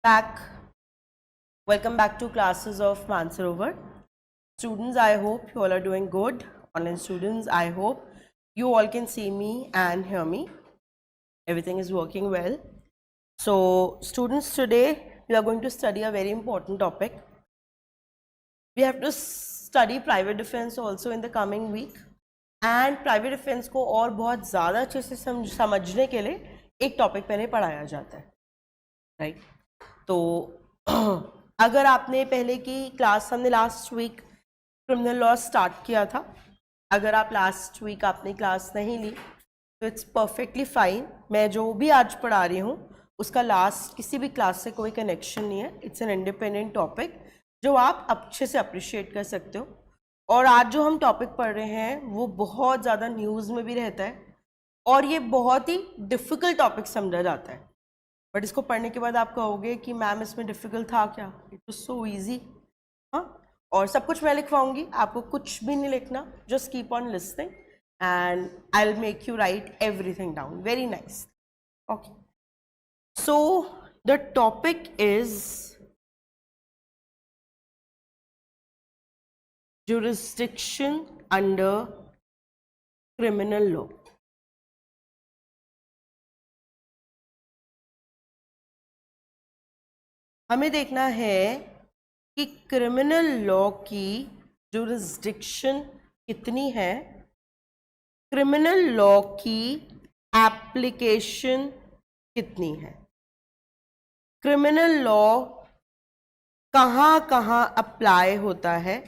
back. Welcome back to classes of Mansarovar. Students, I hope you all are doing good. Online students, I hope you all can see me and hear me. Everything is working well. So, students, today we are going to study a very important topic. We have to study private defense also in the coming week. And private defense को और बहुत ज़्यादा अच्छे से समझने के लिए एक टॉपिक पहले पढ़ाया जाता है, राइट? तो अगर आपने पहले की क्लास, हमने last week criminal law start किया था, अगर आप लास्ट वीक आपने क्लास नहीं ली तो इट्स परफेक्टली फाइन. मैं जो भी आज पढ़ा रही हूँ उसका लास्ट किसी भी क्लास से कोई कनेक्शन नहीं है. इट्स एन इंडिपेंडेंट टॉपिक जो आप अच्छे से अप्रिशिएट कर सकते हो. और आज जो हम टॉपिक पढ़ रहे हैं वो बहुत ज़्यादा न्यूज़ में भी रहता है और ये बहुत ही डिफ़िकल्ट टॉपिक समझा जाता है. बट इसको पढ़ने के बाद आप कहोगे कि मैम इसमें डिफ़िकल्ट था क्या? It was so easy. हाँ, और सब कुछ मैं लिखवाऊंगी, आपको कुछ भी नहीं लिखना. Just keep on listening and I will make you right everything down. Very nice. Okay, so the topic is jurisdiction under criminal law. हमें देखना है कि क्रिमिनल लॉ की jurisdiction कितनी है, क्रिमिनल लॉ की एप्लीकेशन कितनी है, क्रिमिनल लॉ कहाँ कहाँ अप्लाई होता है,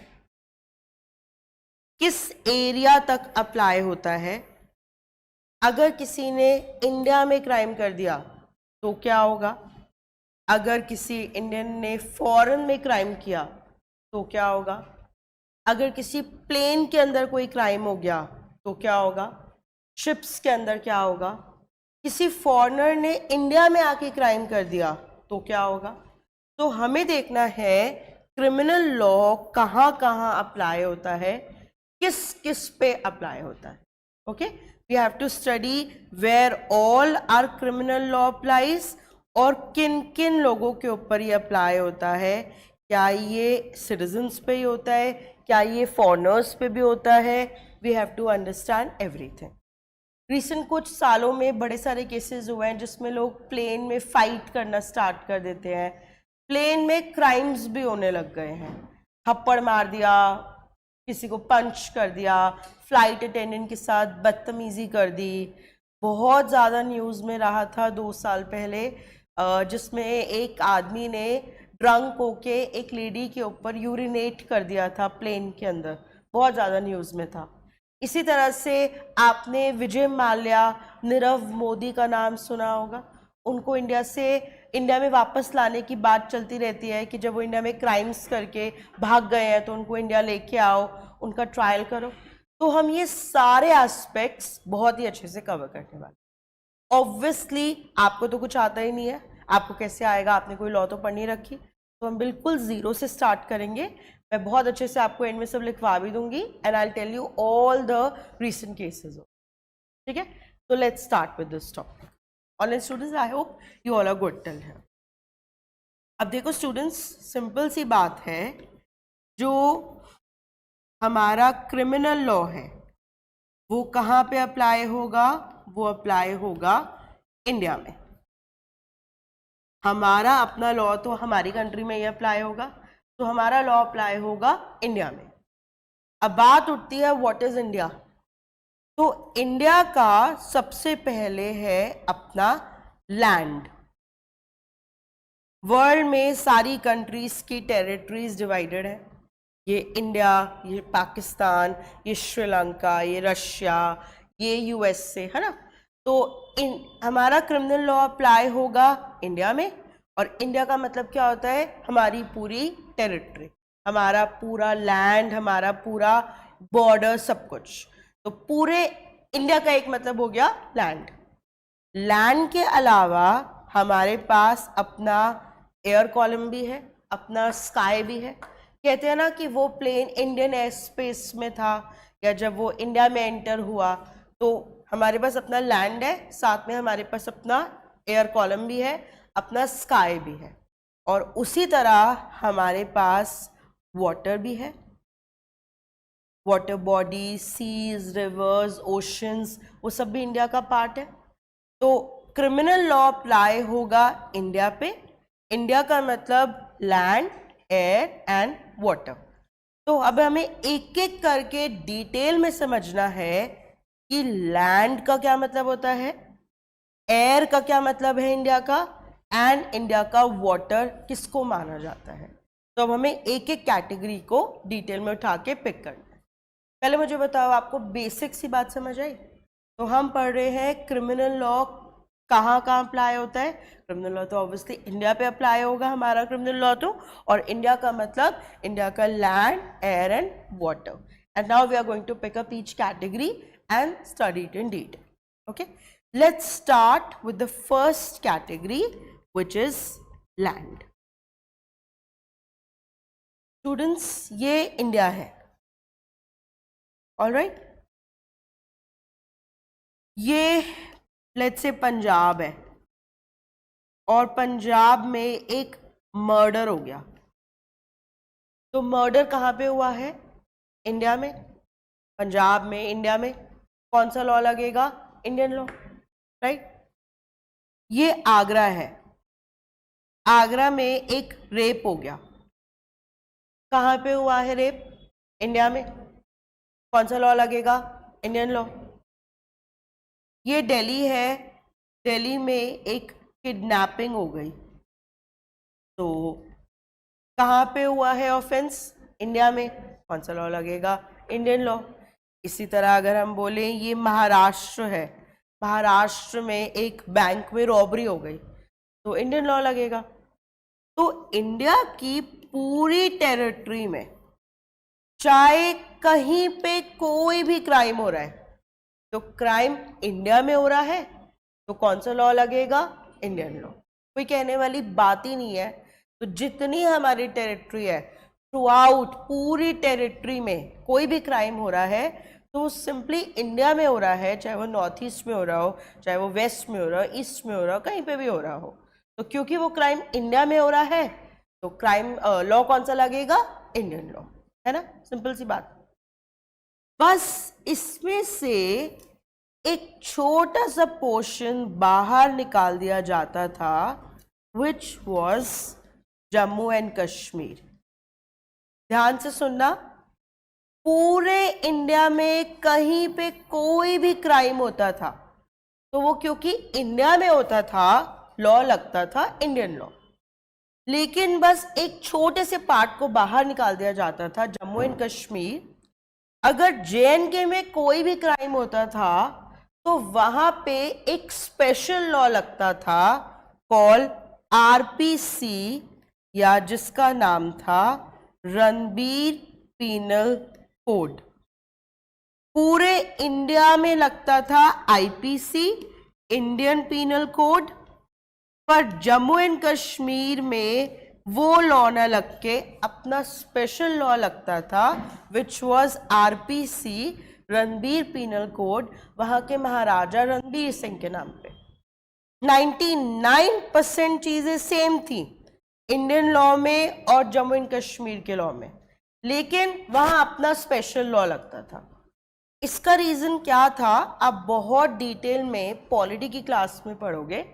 किस एरिया तक अप्लाई होता है. अगर किसी ने इंडिया में क्राइम कर दिया तो क्या होगा, अगर किसी इंडियन ने फॉरेन में क्राइम किया तो क्या होगा, अगर किसी प्लेन के अंदर कोई क्राइम हो गया तो क्या होगा, शिप्स के अंदर क्या होगा, किसी फॉरेनर ने इंडिया में आके क्राइम कर दिया तो क्या होगा. तो हमें देखना है क्रिमिनल लॉ कहाँ कहाँ अप्लाई होता है, किस किस पे अप्लाई होता है. Okay, we have to study where all are criminal law applies और किन किन लोगों के ऊपर ये अप्लाई होता है. क्या ये सिटीजन्स पे ही होता है, क्या ये फॉरेनर्स पे भी होता है. We have to understand everything. Recent कुछ सालों में बड़े सारे केसेस हुए हैं जिसमें लोग प्लेन में फाइट करना स्टार्ट कर देते हैं. प्लेन में क्राइम्स भी होने लग गए हैं. थप्पड़ मार दिया, किसी को पंच कर दिया, फ्लाइट अटेंडेंट के साथ बदतमीजी कर दी. बहुत ज़्यादा न्यूज़ में रहा था 2 साल पहले, जिसमें एक आदमी ने ड्रंक होके एक लेडी के ऊपर यूरिनेट कर दिया था प्लेन के अंदर. बहुत ज़्यादा न्यूज़ में था. इसी तरह से आपने विजय माल्या, नीरव मोदी का नाम सुना होगा. उनको इंडिया में वापस लाने की बात चलती रहती है कि जब वो इंडिया में क्राइम्स करके भाग गए हैं तो उनको इंडिया लेके आओ, उनका ट्रायल करो. तो हम ये सारे एस्पेक्ट्स बहुत ही अच्छे से कवर करने वाले. ऑब्वियसली आपको तो कुछ आता ही नहीं है, आपको कैसे आएगा, आपने कोई लॉ तो पढ़ नहीं रखी. तो हम बिल्कुल ज़ीरो से स्टार्ट करेंगे. मैं बहुत अच्छे से आपको एंड में सब लिखवा भी दूंगी and I will tell you all the recent cases. ठीक है, तो let's start with this topic. Online students, I hope you all are good till here. अब देखो स्टूडेंट्स, सिंपल सी बात है, जो हमारा क्रिमिनल लॉ है वो कहाँ पे अप्लाई होगा, वो अप्लाई होगा इंडिया में. हमारा अपना लॉ तो हमारी कंट्री में ही अप्लाई होगा, तो हमारा लॉ अप्लाई होगा इंडिया में. अब बात उठती है व्हाट इज इंडिया. तो इंडिया का सबसे पहले है अपना लैंड. वर्ल्ड में सारी कंट्रीज की टेरिटरीज डिवाइडेड है. ये इंडिया, ये पाकिस्तान, ये श्रीलंका, ये रशिया, ये यूएसए, है ना. तो हमारा क्रिमिनल लॉ अप्लाई होगा इंडिया में. और इंडिया का मतलब क्या होता है, हमारी पूरी टेरिटरी, हमारा पूरा लैंड, हमारा पूरा बॉर्डर, सब कुछ. तो पूरे इंडिया का एक मतलब हो गया लैंड. लैंड के अलावा हमारे पास अपना एयर कॉलम भी है, अपना स्काई भी है. कहते हैं ना कि वो प्लेन इंडियन एयर स्पेस में था, या जब वो इंडिया में एंटर हुआ तो हमारे पास अपना लैंड है, साथ में हमारे पास अपना एयर कॉलम भी है, अपना स्काई भी है. और उसी तरह हमारे पास वाटर भी है, water body, seas, rivers, oceans, वो सब भी इंडिया का पार्ट है। तो क्रिमिनल लॉ अप्लाई होगा इंडिया पे। इंडिया का मतलब लैंड, एयर एंड वाटर। तो अब हमें एक एक करके डिटेल में समझना है कि लैंड का क्या मतलब होता है, एयर का क्या मतलब है इंडिया का, एंड इंडिया का वाटर किसको माना जाता है। तो अब हमें एक एक कैटेगरी को डिटेल में उठा के पिक करना है। पहले मुझे बताओ, आपको बेसिक सी बात समझ आई? तो हम पढ़ रहे हैं क्रिमिनल लॉ कहाँ कहाँ अप्लाई होता है। क्रिमिनल लॉ तो ऑब्वियसली इंडिया पे अप्लाई होगा, हमारा क्रिमिनल लॉ तो, और इंडिया का मतलब इंडिया का land, air and water. And now we are going to pick up each category and study it in detail. Okay, let's start with the first category which is land. Students, ये India है, alright. ये let's say Punjab है, और पंजाब में एक murder हो गया। तो मर्डर कहाँ पे हुआ है? इंडिया में, पंजाब में, इंडिया में। कौन सा लॉ लगेगा? Indian law, right. ये आगरा है, आगरा में एक रेप हो गया। कहाँ पे हुआ है रेप? इंडिया में। कौन सा लॉ लगेगा? Indian law. ये दिल्ली है, दिल्ली में एक किडनैपिंग हो गई। तो कहाँ पे हुआ है ऑफेंस? इंडिया में। कौन सा लॉ लगेगा? Indian law. इसी तरह अगर हम बोलें ये महाराष्ट्र है, महाराष्ट्र में एक बैंक में रॉबरी हो गई, तो इंडियन लॉ लगेगा। तो इंडिया की पूरी टेरिटरी में चाहे कहीं पे कोई भी क्राइम हो रहा है, तो क्राइम इंडिया में हो रहा है, तो कौन सा लॉ लगेगा? Indian law. कोई कहने वाली बात ही नहीं है। तो जितनी हमारी टेरिटरी है, थ्रू आउट पूरी टेरिटरी में कोई भी क्राइम हो रहा है तो सिंपली इंडिया में हो रहा है, चाहे वो नॉर्थ ईस्ट में हो रहा हो, चाहे वो वेस्ट में हो रहा हो, ईस्ट में हो रहा हो, कहीं पे भी हो रहा हो। तो क्योंकि वो क्राइम इंडिया में हो रहा है, तो क्राइम लॉ कौन सा लगेगा? इंडियन लॉ, है ना। सिंपल सी बात। बस इसमें से एक छोटा सा पोर्शन बाहर निकाल दिया जाता था, which was Jammu and Kashmir. ध्यान से सुनना, पूरे इंडिया में कहीं पे कोई भी क्राइम होता था तो वो क्योंकि इंडिया में होता था, लॉ लगता था इंडियन लॉ। लेकिन बस एक छोटे से पार्ट को बाहर निकाल दिया जाता था, जम्मू एंड कश्मीर। अगर JNK में कोई भी क्राइम होता था तो वहां पे एक स्पेशल लॉ लगता था कॉल RPC, या जिसका नाम था रणबीर पीनल कोड। पूरे इंडिया में लगता था IPC, इंडियन पीनल कोड, पर जम्मू एंड कश्मीर में वो लॉ न लग के अपना स्पेशल लॉ लगता था, which was RPC, Ranbir penal code, वहां के महाराजा रणबीर सिंह के नाम पे। 99% चीजें सेम थी इंडियन लॉ में और जम्मू एंड कश्मीर के लॉ में, लेकिन वहां अपना स्पेशल लॉ लगता था। इसका रीजन क्या था, आप बहुत डिटेल में पॉलिटी की क्लास में पढ़ोगे।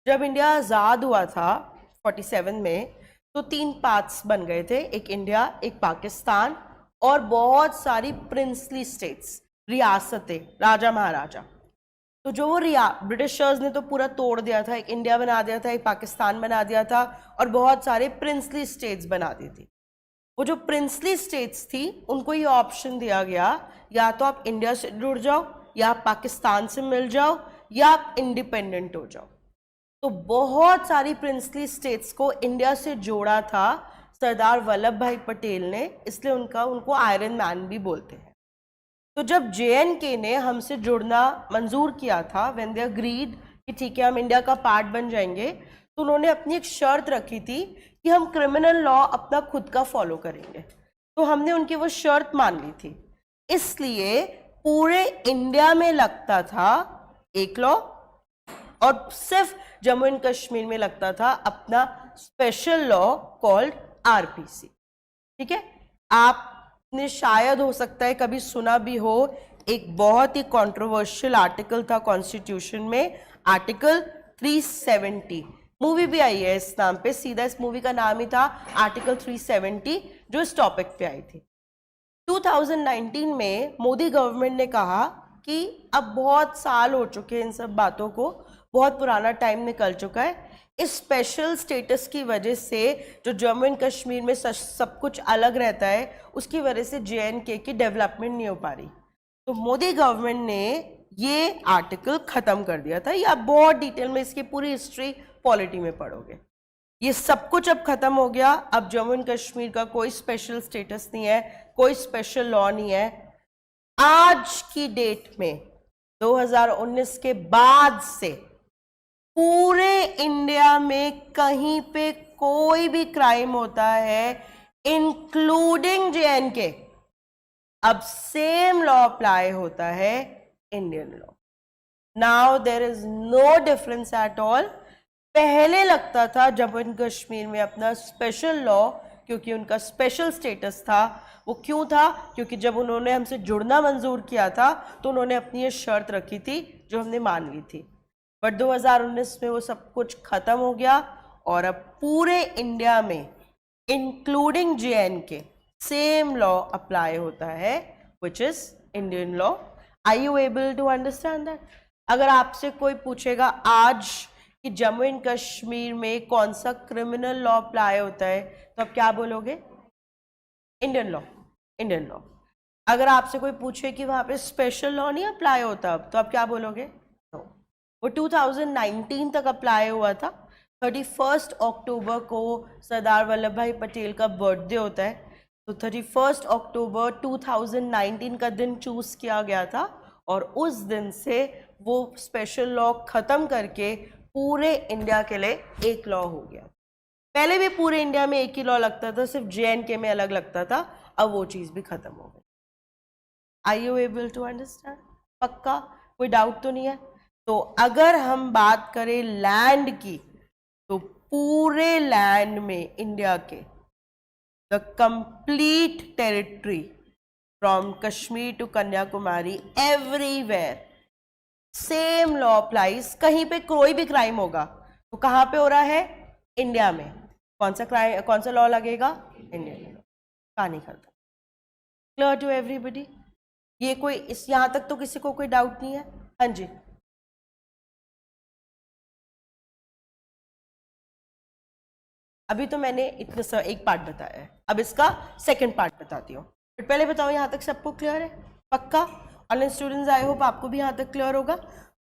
जब इंडिया आज़ाद हुआ था 47 में, तो 3 पार्ट्स बन गए थे, एक इंडिया, एक पाकिस्तान, और बहुत सारी प्रिंसली स्टेट्स, रियासतें, राजा महाराजा। तो जो वो ब्रिटिशर्स ने तो पूरा तोड़ दिया था, एक इंडिया बना दिया था, एक पाकिस्तान बना दिया था, और बहुत सारे प्रिंसली स्टेट्स बना दी थी। वो जो प्रिंसली स्टेट्स थी उनको ये ऑप्शन दिया गया, या तो आप इंडिया से जुड़ जाओ, या आप पाकिस्तान से मिल जाओ, या आप इंडिपेंडेंट हो जाओ। तो बहुत सारी प्रिंसली स्टेट्स को इंडिया से जोड़ा था सरदार वल्लभ भाई पटेल ने, इसलिए उनको आयरन मैन भी बोलते हैं। तो जब JNK ने हमसे जुड़ना मंजूर किया था, व्हेन दे अग्रीड कि ठीक है हम इंडिया का पार्ट बन जाएंगे, तो उन्होंने अपनी एक शर्त रखी थी कि हम क्रिमिनल लॉ अपना खुद का फॉलो करेंगे। तो हमने उनकी वो शर्त मान ली थी, इसलिए पूरे इंडिया में लगता था एक लॉ, और सिर्फ जम्मू एंड कश्मीर में लगता था अपना स्पेशल लॉ कॉल्ड आरपीसी। ठीक है, आपने शायद हो सकता है कभी सुना भी हो, एक बहुत ही कंट्रोवर्शियल आर्टिकल था कॉन्स्टिट्यूशन में, आर्टिकल 370। मूवी भी आई है इस नाम पे, सीधा इस मूवी का नाम ही था आर्टिकल 370, जो इस टॉपिक पे आई थी। 2019 में मोदी गवर्नमेंट ने कहा कि अब बहुत साल हो चुके हैं इन सब बातों को, बहुत पुराना टाइम निकल चुका है। इस स्पेशल स्टेटस की वजह से जो जम्मू एंड कश्मीर में सब कुछ अलग रहता है, उसकी वजह से JNK की डेवलपमेंट नहीं हो पा रही। तो मोदी गवर्नमेंट ने ये आर्टिकल खत्म कर दिया था। ये आप बहुत डिटेल में इसकी पूरी हिस्ट्री पॉलिटी में पढ़ोगे। ये सब कुछ अब खत्म हो गया। अब जम्मू एंड कश्मीर का कोई स्पेशल स्टेटस नहीं है, कोई स्पेशल लॉ नहीं है। आज की डेट में 2019 के बाद से पूरे इंडिया में कहीं पे कोई भी क्राइम होता है, इंक्लूडिंग JNK, अब सेम लॉ अप्लाई होता है, Indian law. Now there is no difference at all. पहले लगता था जम्मू एंड कश्मीर में अपना स्पेशल लॉ, क्योंकि उनका स्पेशल स्टेटस था। वो क्यों था? क्योंकि जब उन्होंने हमसे जुड़ना मंजूर किया था तो उन्होंने अपनी ये शर्त रखी थी जो हमने मान ली थी। बट 2019 में वो सब कुछ खत्म हो गया और अब पूरे इंडिया में including JNK same law apply होता है, which is Indian law. Are you able to understand that? अगर आपसे कोई पूछेगा आज कि जम्मू एंड कश्मीर में कौन सा क्रिमिनल लॉ अप्लाई होता है, तो आप क्या बोलोगे? Indian law, Indian law. अगर आपसे कोई पूछे कि वहां पे स्पेशल लॉ नहीं अप्लाई होता, तो आप क्या बोलोगे? नो। वो 2019 तक अप्लाई हुआ था। 31 अक्टूबर को सरदार वल्लभ भाई पटेल का बर्थडे होता है, तो 31 अक्टूबर 2019 का दिन चूज किया गया था और उस दिन से वो स्पेशल लॉ खत्म करके पूरे इंडिया के लिए एक लॉ हो गया। पहले भी पूरे इंडिया में एक ही लॉ लगता था, सिर्फ JNK में अलग लगता था। अब वो चीज भी खत्म हो गई। Are you able to understand? पक्का? कोई डाउट तो नहीं है? तो अगर हम बात करें लैंड की, तो पूरे लैंड में इंडिया के the complete territory from Kashmir to Kanyakumari, everywhere same law applies. कहीं पे कोई भी क्राइम होगा तो कहाँ पे हो रहा है? इंडिया में। कौन सा क्राइम, कौन सा लॉ लगेगा? Indian law. कहानी खत्म। Clear to everybody? ये कोई इस यहां तक तो किसी को कोई डाउट नहीं है? हाँ जी। अभी तो मैंने इतना सा एक पार्ट बताया है, अब इसका सेकंड पार्ट बताती हूँ। बट पहले बताओ यहाँ तक सबको क्लियर है? पक्का? ऑनलाइन स्टूडेंट्स, आई होप आपको भी यहाँ तक क्लियर होगा।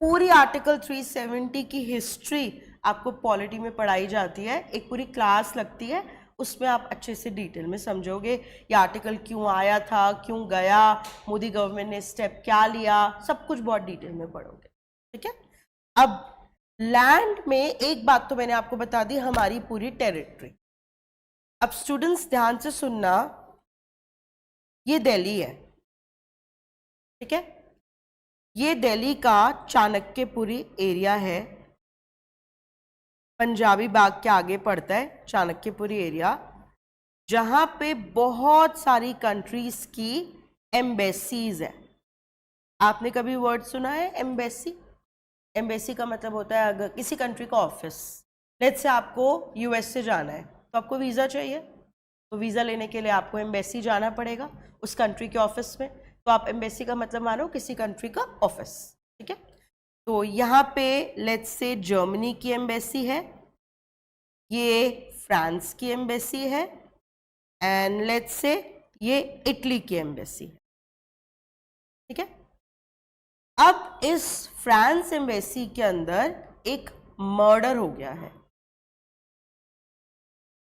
पूरी आर्टिकल 370 की हिस्ट्री आपको पॉलिटी में पढ़ाई जाती है, एक पूरी क्लास लगती है, उसमें आप अच्छे से डिटेल में समझोगे ये आर्टिकल क्यों आया था, क्यों गया, मोदी गवर्नमेंट ने स्टेप क्या लिया, सब कुछ बहुत डिटेल में पढ़ोगे। ठीक है? अब लैंड में एक बात तो मैंने आपको बता दी, हमारी पूरी टेरिटरी। अब स्टूडेंट्स ध्यान से सुनना, ये दिल्ली है, ठीक है? ये दिल्ली का चाणक्यपुरी एरिया है, पंजाबी बाग के आगे पड़ता है चाणक्यपुरी एरिया, जहां पे बहुत सारी कंट्रीज की एम्बेसीज है। आपने कभी वर्ड सुना है एम्बेसी? एम्बेसी का मतलब होता है अगर किसी कंट्री का ऑफिस। लेट्स से आपको US से जाना है तो आपको वीज़ा चाहिए, तो वीज़ा लेने के लिए आपको एम्बेसी जाना पड़ेगा उस कंट्री के ऑफिस में। तो आप एम्बेसी का मतलब मानो किसी कंट्री का ऑफिस। ठीक है? तो यहाँ पे लेट्स से जर्मनी की एम्बेसी है, ये फ्रांस की एम्बेसी है, एंड लेट्स से ये इटली की एम्बेसी है। ठीक है? अब इस फ्रांस एम्बेसी के अंदर एक मर्डर हो गया है।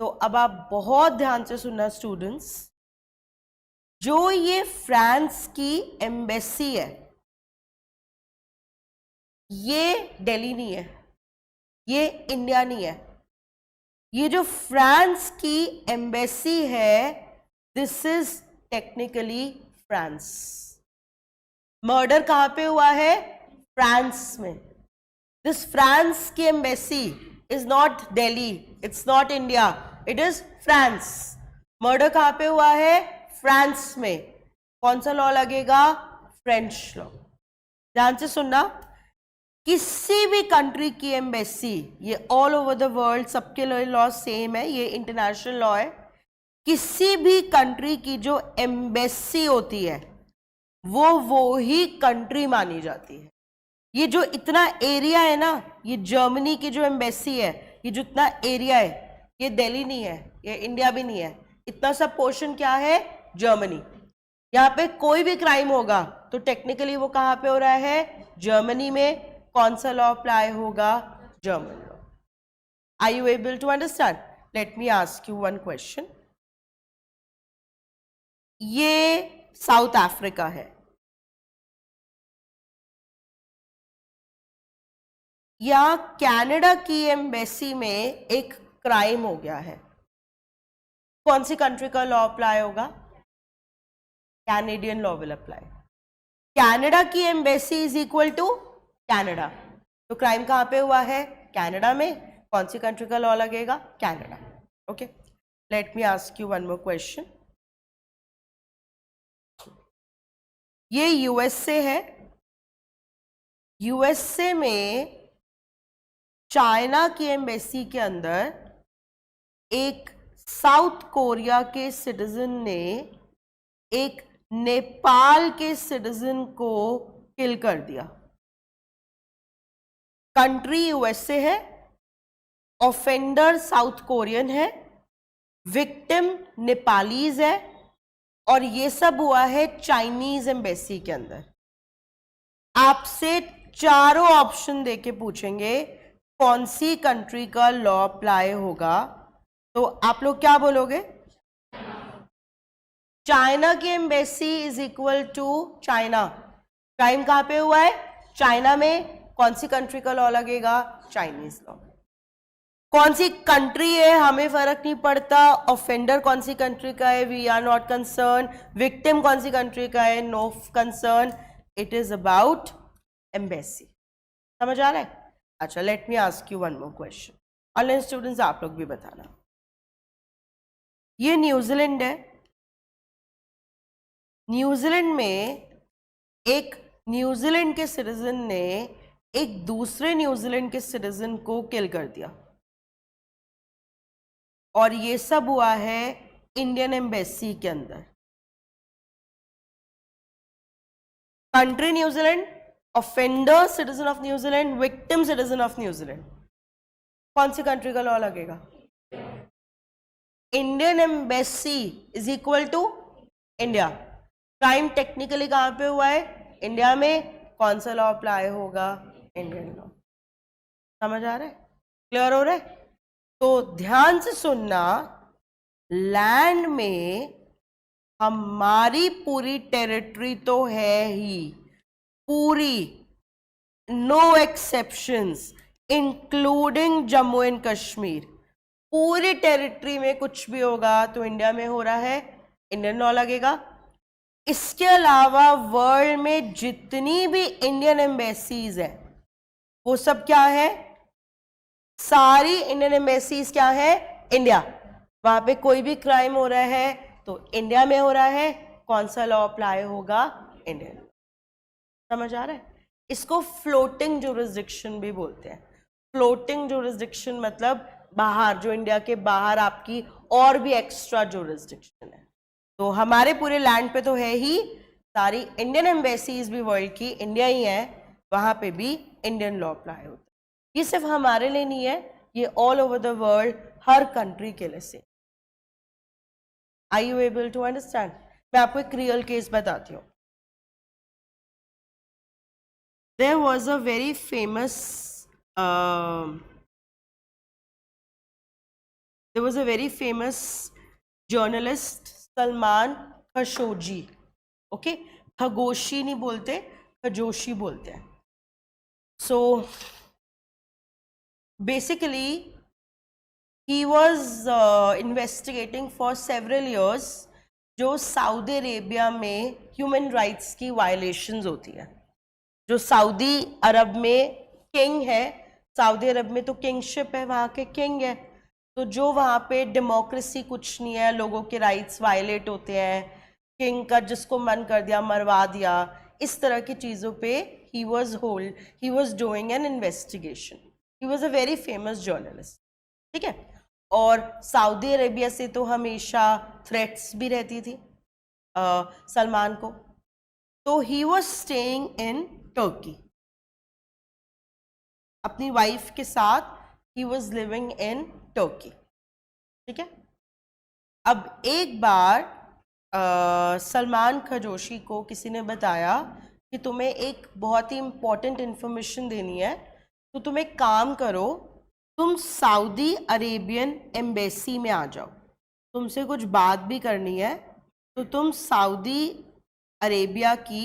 तो अब आप बहुत ध्यान से सुनना स्टूडेंट्स, जो ये फ्रांस की एम्बेसी है, ये दिल्ली नहीं है, ये इंडिया नहीं है। ये जो फ्रांस की एम्बेसी है, this is technically France. Murder कहां पे हुआ है? फ्रांस में। दिस फ्रांस की embassy is not Delhi, it's not India, it is France. Murder कहाँ पे हुआ है? फ्रांस में। कौन सा लॉ लगेगा? French law. ध्यान से सुनना, किसी भी कंट्री की एम्बेसी, ये ऑल ओवर द वर्ल्ड सबके लिए लॉ सेम है, ये इंटरनेशनल लॉ है। किसी भी कंट्री की जो एम्बेसी होती है वो ही कंट्री मानी जाती है। ये जो इतना एरिया है ना, ये जर्मनी की जो एम्बेसी है, ये जो इतना एरिया है, ये दिल्ली नहीं है, ये इंडिया भी नहीं है, इतना सब पोर्शन क्या है? जर्मनी। यहाँ पे कोई भी क्राइम होगा तो टेक्निकली वो कहाँ पे हो रहा है? जर्मनी में। कौन सा लॉ अप्लाई होगा? German law. Are you able to understand? Let me ask you one question. ये साउथ अफ्रीका है, या कनाडा की एम्बेसी में एक क्राइम हो गया है, कौन सी कंट्री का लॉ अप्लाई होगा? Canadian law will apply. Canada की embassy is equal to Canada, तो क्राइम कहाँ पे हुआ है? कनाडा में। कौन सी कंट्री का लॉ लगेगा? Canada. Okay, let me ask you one more question. ये यूएसए है, यूएसए में चाइना की एम्बेसी के अंदर एक साउथ कोरिया के सिटीजन ने एक नेपाल के सिटीजन को किल कर दिया। कंट्री यूएसए है, ऑफेंडर साउथ कोरियन है, विक्टिम नेपालीज है, और ये सब हुआ है चाइनीज एम्बेसी के अंदर। आपसे चारों ऑप्शन देके पूछेंगे कौन सी कंट्री का लॉ अप्लाई होगा, तो आप लोग क्या बोलोगे? चाइना की embassy is equal to China. Crime कहाँ पे हुआ है? चाइना में। कौन सी कंट्री का लॉ लगेगा? Chinese law. कौन सी कंट्री है हमें फर्क नहीं पड़ता, ऑफेंडर कौन सी कंट्री का है, we are not concern, victim कौन सी कंट्री का है, no concern, it is about embassy. समझ आ रहा है? अच्छा, let me ask you one more question. Online students आप लोग भी बताना। ये न्यूजीलैंड है, न्यूजीलैंड में एक न्यूजीलैंड के सिटीजन ने एक दूसरे न्यूजीलैंड के सिटीजन को किल कर दिया, और ये सब हुआ है इंडियन एम्बेसी के अंदर। Country New Zealand, offender citizen of New Zealand, victim citizen of New Zealand. कौन सी कंट्री का लॉ लगेगा? Indian embassy is equal to India. Crime technically कहां पे हुआ है? इंडिया में। कौन सा लॉ अप्लाई होगा? Indian law. समझ आ रहा है? क्लियर हो रहा है? तो ध्यान से सुनना, लैंड में हमारी पूरी टेरिटरी तो है ही, पूरी, no exceptions, including Jammu and Kashmir. पूरी टेरिटरी में कुछ भी होगा तो इंडिया में हो रहा है, इंडियन लॉ लगेगा। इसके अलावा वर्ल्ड में जितनी भी इंडियन एम्बेसीज है वो सब क्या है? सारी इंडियन एम्बेसीज क्या है? इंडिया। वहां पे कोई भी क्राइम हो रहा है तो इंडिया में हो रहा है, कौन सा लॉ अप्लाई होगा? इंडियन। समझ आ रहा है? इसको फ्लोटिंग जुरिस्डिक्शन भी बोलते हैं। फ्लोटिंग जुरिस्डिक्शन मतलब बाहर, जो इंडिया के बाहर आपकी और भी एक्स्ट्रा जुरिस्डिक्शन है। तो हमारे पूरे लैंड पे तो है ही, सारी इंडियन एम्बेसीज भी वर्ल्ड की इंडिया ही है, वहां पे भी इंडियन लॉ अप्लाई होता है। ये सिर्फ हमारे लिए नहीं है, ये ऑल ओवर द वर्ल्ड हर कंट्री के लिए से। Are you able to understand? मैं आपको एक रियल केस बताती हूँ। There was a very famous journalist Salman Khashoggi. Okay, Khagoshi नहीं बोलते, खजोशी बोलते हैं। So basically he was investigating for several years जो सऊदी अरेबिया में ह्यूमन राइट्स की वायलेशंस होती है। जो सऊदी अरब में किंग है सऊदी अरब में तो किंगशिप है, वहाँ के किंग है, तो जो वहाँ पे डेमोक्रेसी कुछ नहीं है, लोगों के राइट्स वायलेट होते हैं, किंग का जिसको मन कर दिया मरवा दिया, इस तरह की चीज़ों पे he was doing an investigation. He was a very famous journalist, ठीक है। और सऊदी अरेबिया से तो हमेशा थ्रेट्स भी रहती थी सलमान को, तो he was staying in Turkey अपनी वाइफ के साथ, he was living in Turkey, ठीक है। अब एक बार सलमान खशोगी को किसी ने बताया कि तुम्हें एक बहुत ही इम्पोर्टेंट इंफॉर्मेशन देनी है, तो तुम एक काम करो, तुम सऊदी अरेबियन एम्बेसी में आ जाओ, तुमसे कुछ बात भी करनी है, तो तुम सऊदी अरेबिया की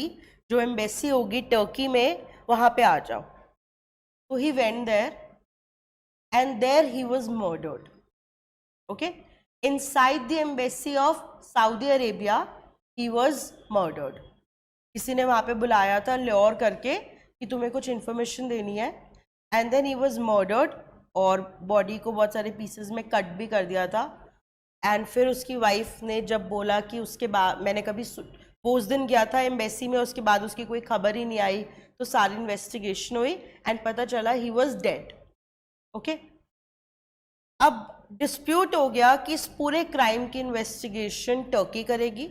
जो एम्बेसी होगी टर्की में वहाँ पे आ जाओ। तो he went there and there he was murdered, okay, inside the embassy of Saudi Arabia he was murdered. किसी ने वहाँ पे बुलाया था ल्योर करके कि तुम्हें कुछ इन्फॉर्मेशन देनी है, and then he was murdered, और बॉडी को बहुत सारे पीसेस में कट भी कर दिया था। एंड फिर उसकी वाइफ ने जब बोला कि उसके बाद मैंने कभी वो उस दिन गया था एम्बेसी में, उसके बाद उसकी कोई खबर ही नहीं आई, तो सारी इन्वेस्टिगेशन हुई एंड पता चला ही वॉज डेड, ओके। अब डिस्प्यूट हो गया कि इस पूरे क्राइम की इन्वेस्टिगेशन टर्की करेगी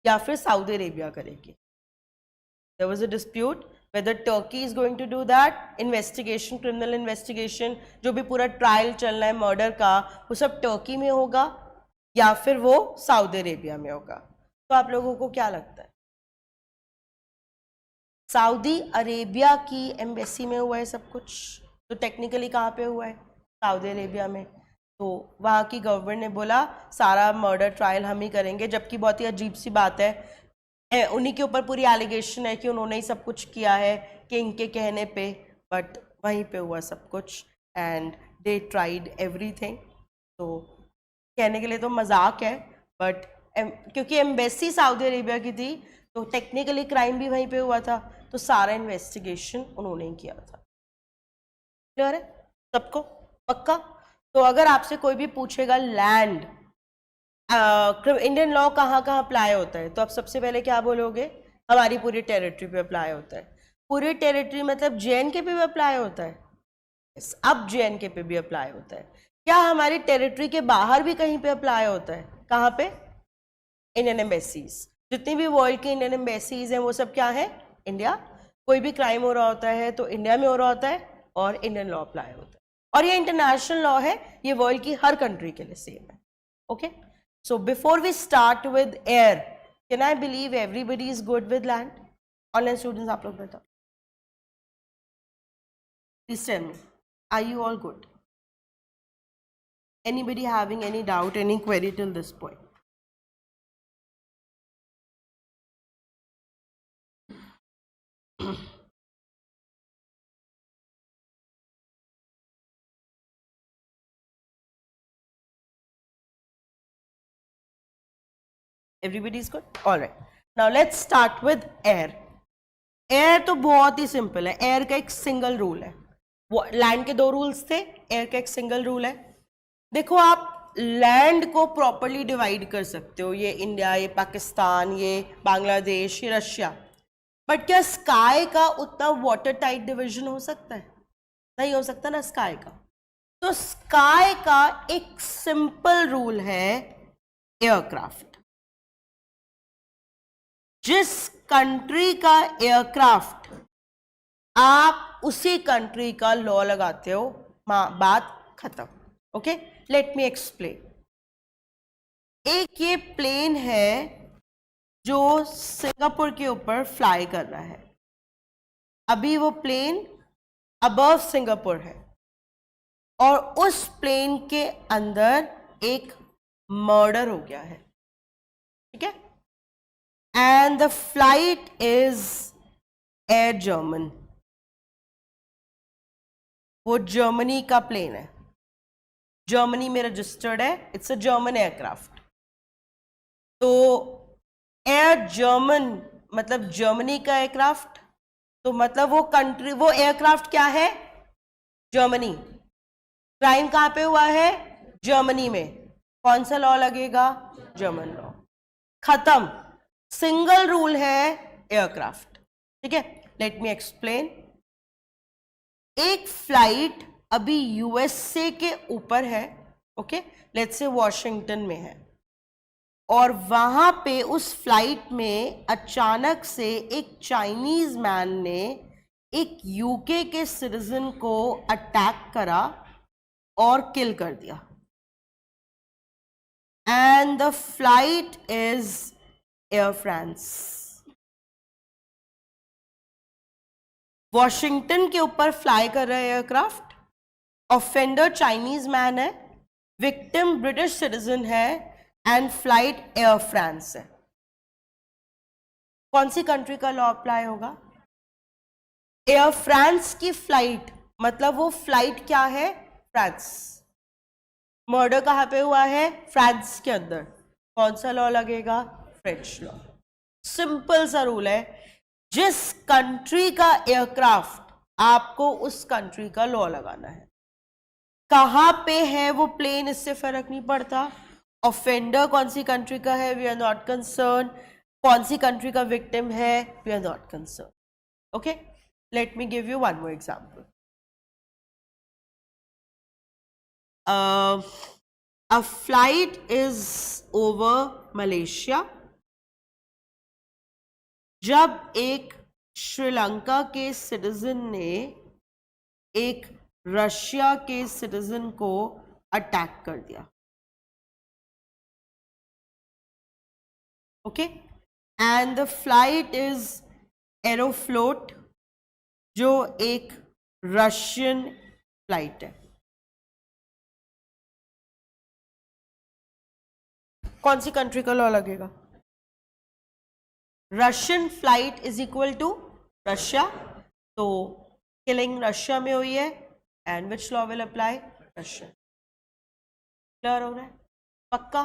या फिर सऊदी अरेबिया करेगी। There was a dispute whether Turkey is going to do that investigation, criminal investigation, जो भी पूरा ट्रायल चलना है मर्डर का, वो सब टर्की में होगा या फिर वो सऊदी अरेबिया में होगा। तो आप लोगों को क्या लगता है? सऊदी अरेबिया की एम्बेसी में हुआ है सब कुछ, तो टेक्निकली कहाँ पे हुआ है? सऊदी अरेबिया में। तो वहाँ की गवर्नमेंट ने बोला सारा मर्डर ट्रायल हम ही करेंगे, जबकि बहुत ही अजीब सी बात है, उन्हीं के ऊपर पूरी एलिगेशन है कि उन्होंने ही सब कुछ किया है किंग के कहने पे, बट वहीं पे हुआ सब कुछ एंड दे ट्राइड एवरीथिंग। तो कहने के लिए तो मजाक है, बट क्योंकि एम्बेसी सऊदी अरेबिया की थी तो टेक्निकली क्राइम भी वहीं पे हुआ था, तो सारा इन्वेस्टिगेशन उन्होंने ही किया था। क्लियर है सबको? पक्का? तो अगर आपसे कोई भी पूछेगा लैंड इंडियन लॉ कहाँ कहाँ अप्लाई होता है, तो आप सबसे पहले क्या बोलोगे? हमारी पूरी टेरिटरी पे अप्लाई होता है। पूरी टेरिटरी मतलब JNK पे भी अप्लाई होता है? yes, अब JNK पे भी अप्लाई होता है। क्या हमारी टेरिटरी के बाहर भी कहीं पे अप्लाई होता है? कहाँ पे? Indian embassies. जितनी भी वर्ल्ड की इंडियन एम्बेसीज हैं वो सब क्या है? इंडिया। कोई भी क्राइम हो रहा होता है तो इंडिया में हो रहा होता है और इंडियन लॉ अप्लाई होता है, और ये इंटरनेशनल लॉ है, ये वर्ल्ड की हर कंट्री के लिए सेम है, okay. So before we start with air, can I believe everybody is good with land? Online students, आप लोग बताओ. Please tell me, are you all good? Anybody having any doubt, any query till this point? Everybody is good? All right. Now let's start with air. Air तो बहुत ही simple है, air का एक single rule है। Land के 2 rules थे, air का एक सिंगल रूल है। देखो आप लैंड को प्रॉपरली डिवाइड कर सकते हो, ये इंडिया, ये पाकिस्तान, ये बांग्लादेश, ये रशिया, बट क्या स्काई का उतना वाटर टाइट डिवीजन हो सकता है? नहीं हो सकता ना स्काई का। तो स्काई का एक सिंपल रूल है एयरक्राफ्ट। जिस कंट्री का एयरक्राफ्ट, आप उसी कंट्री का लॉ लगाते हो, बात खत्म, ओके। लेट मी एक्सप्लेन। एक ये प्लेन है जो सिंगापुर के ऊपर फ्लाई कर रहा है, अभी वो प्लेन अबव सिंगापुर है, और उस प्लेन के अंदर एक मर्डर हो गया है, ठीक है। And the flight is Air German. वो जर्मनी का प्लेन है, जर्मनी में रजिस्टर्ड है, इट्स अ जर्मन एयरक्राफ्ट। तो एयर जर्मन मतलब जर्मनी का एयरक्राफ्ट, तो मतलब वो कंट्री, वो एयरक्राफ्ट क्या है? जर्मनी। क्राइम कहां पे हुआ है? जर्मनी में। कौन सा लॉ लगेगा? German law. खत्म। सिंगल रूल है एयरक्राफ्ट। ठीक है, लेट मी एक्सप्लेन। एक फ्लाइट अभी यूएसए के ऊपर है, ओके, लेट्स से वॉशिंगटन में है, और वहां पे उस फ्लाइट में अचानक से एक चाइनीज मैन ने एक यूके के सिटीजन को अटैक करा और किल कर दिया, and the flight is air France. Washington के ऊपर फ्लाई कर रहा है एयरक्राफ्ट, ऑफेंडर चाइनीज मैन है, विक्टिम ब्रिटिश सिटीजन है, एंड फ्लाइट एयर फ्रांस है। कौन सी कंट्री का लॉ अप्लाई होगा? एयर फ्रांस की फ्लाइट, मतलब वो फ्लाइट क्या है? फ्रांस। मर्डर कहां पे हुआ है? फ्रांस के अंदर। कौन सा लॉ लगेगा? French law. सिंपल सा रूल है, जिस कंट्री का एयरक्राफ्ट, आपको उस कंट्री का लॉ लगाना है। कहां पे है वो प्लेन, इससे फर्क नहीं पड़ता। ऑफेंडर कौन सी कंट्री का है, वी आर नॉट कंसर्न। कौन सी कंट्री का विक्टिम है, we are not concern. Okay, let me give you one more example. A flight is over Malaysia जब एक श्रीलंका के सिटीजन ने एक रशिया के सिटीजन को अटैक कर दिया, okay, and the flight is Aeroflot, जो एक रशियन फ्लाइट है। कौन सी कंट्री का लॉ लगेगा? Russian flight is equal to Russia, तो किलिंग रशिया में हुई है, and which law will apply? Russia. Clear हो रहा है? पक्का?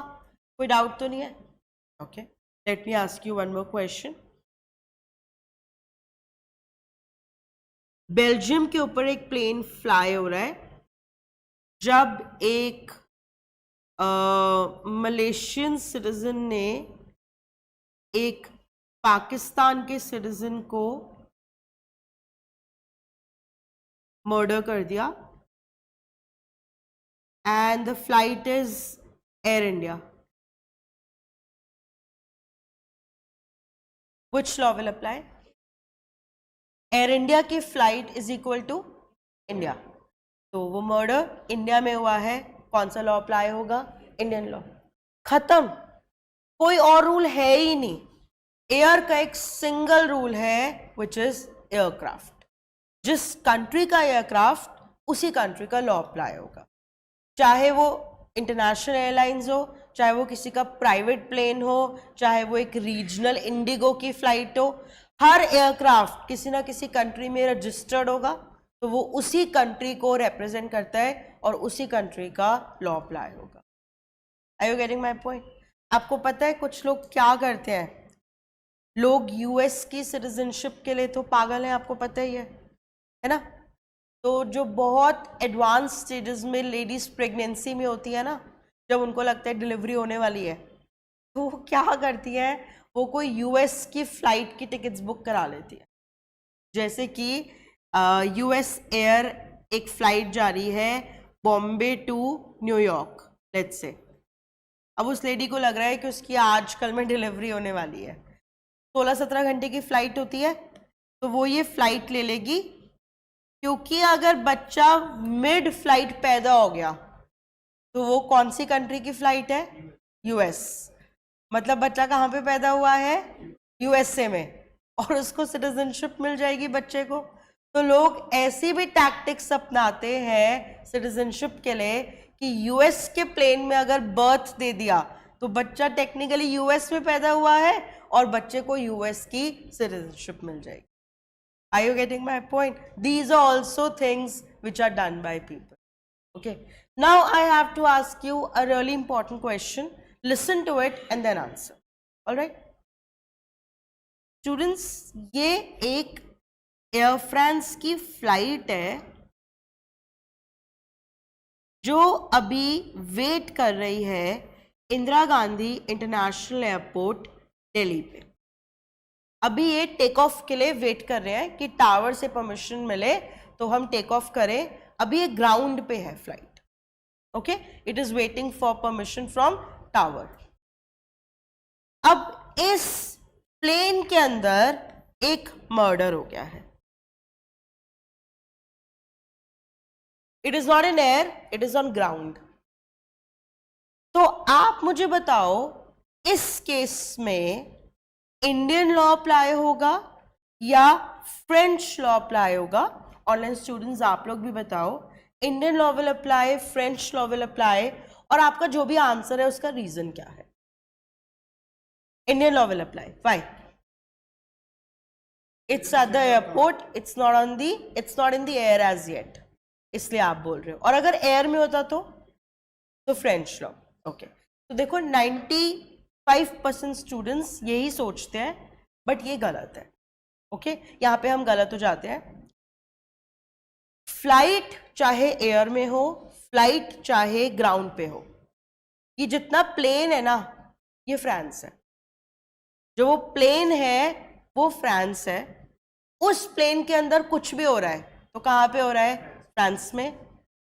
कोई डाउट तो नहीं है? Okay, let me ask you one more question. Belgium के ऊपर एक प्लेन फ्लाई हो रहा है जब एक मलेशियन सिटीजन ने एक पाकिस्तान के सिटीजन को मर्डर कर दिया, and the flight is Air India. Which law will apply? Air India की flight is equal to India, तो वो मर्डर इंडिया में हुआ है, कौन सा लॉ अप्लाई होगा? Indian law. खत्म। कोई और रूल है ही नहीं। एयर का एक सिंगल रूल है, विच इज एयरक्राफ्ट। जिस कंट्री का एयरक्राफ्ट, उसी कंट्री का लॉ अप्लाई होगा, चाहे वो इंटरनेशनल एयरलाइंस हो, चाहे वो किसी का प्राइवेट प्लेन हो, चाहे वो एक रीजनल इंडिगो की फ्लाइट हो। हर एयरक्राफ्ट किसी ना किसी कंट्री में रजिस्टर्ड होगा, तो वो उसी कंट्री को रिप्रेजेंट करता है और उसी कंट्री का लॉ अप्लाई होगा। Are you getting my point? आपको पता है कुछ लोग क्या करते हैं, लोग यूएस की सिटीजनशिप के लिए तो पागल हैं, आपको पता ही है ना। तो जो बहुत एडवांस स्टेजेस में लेडीज प्रेगनेंसी में होती है ना, जब उनको लगता है डिलीवरी होने वाली है, तो वो क्या करती है, वो कोई यूएस की फ्लाइट की टिकट्स बुक करा लेती है। जैसे कि यूएस एयर एक फ्लाइट जा रही है Bombay to New York, let's say. अब उस लेडी को लग रहा है कि उसकी आजकल में डिलीवरी होने वाली है, 16-17 घंटे की फ्लाइट होती है, तो वो ये फ्लाइट ले लेगी, क्योंकि अगर बच्चा मिड फ्लाइट पैदा हो गया तो वो कौन सी कंट्री की फ्लाइट है? यूएस। मतलब बच्चा कहाँ पे पैदा हुआ है? यूएसए में, और उसको सिटीजनशिप मिल जाएगी बच्चे को। तो लोग ऐसी भी टैक्टिक्स अपनाते हैं सिटीजनशिप के लिए कि यूएस के प्लेन में अगर बर्थ दे दिया तो बच्चा टेक्निकली यूएस में पैदा हुआ है और बच्चे को यूएस की सिटीजनशिप मिल जाएगी। Are you getting my point? These are also things which are done by people. Okay. Now I have to ask you a really important question. Listen to it and then answer. All right. Students, ये एक air France की flight है जो अभी wait कर रही है Indira Gandhi international airport Delhi पे। अभी ये टेक ऑफ के लिए वेट कर रहे हैं कि टावर से परमिशन मिले तो हम टेक ऑफ करें। अभी ये ग्राउंड पे है flight, okay, it is waiting for permission from tower. अब इस प्लेन के अंदर एक मर्डर हो गया है। It is not in air, it is on ground. तो आप मुझे बताओ इस केस में इंडियन लॉ अप्लाई होगा या फ्रेंच लॉ अप्लाई होगा? ऑनलाइन स्टूडेंट्स आप लोग भी बताओ, Indian law will apply, French law will apply, और आपका जो भी आंसर है उसका रीजन क्या है? Indian law will apply, why? It's at the airport, it's not in the air as yet, इसलिए आप बोल रहे हो। और अगर एयर में होता तो फ्रेंच लॉ, ओके। तो देखो 95% स्टूडेंट्स यही सोचते हैं, बट ये गलत है, ओके। यहाँ पे हम गलत हो जाते हैं। फ्लाइट चाहे एयर में हो, फ्लाइट चाहे ग्राउंड पे हो, ये जितना प्लेन है ना, ये फ्रांस है। जो वो प्लेन है वो फ्रांस है। उस प्लेन के अंदर कुछ भी हो रहा है तो कहाँ पे हो रहा है? फ्रांस में।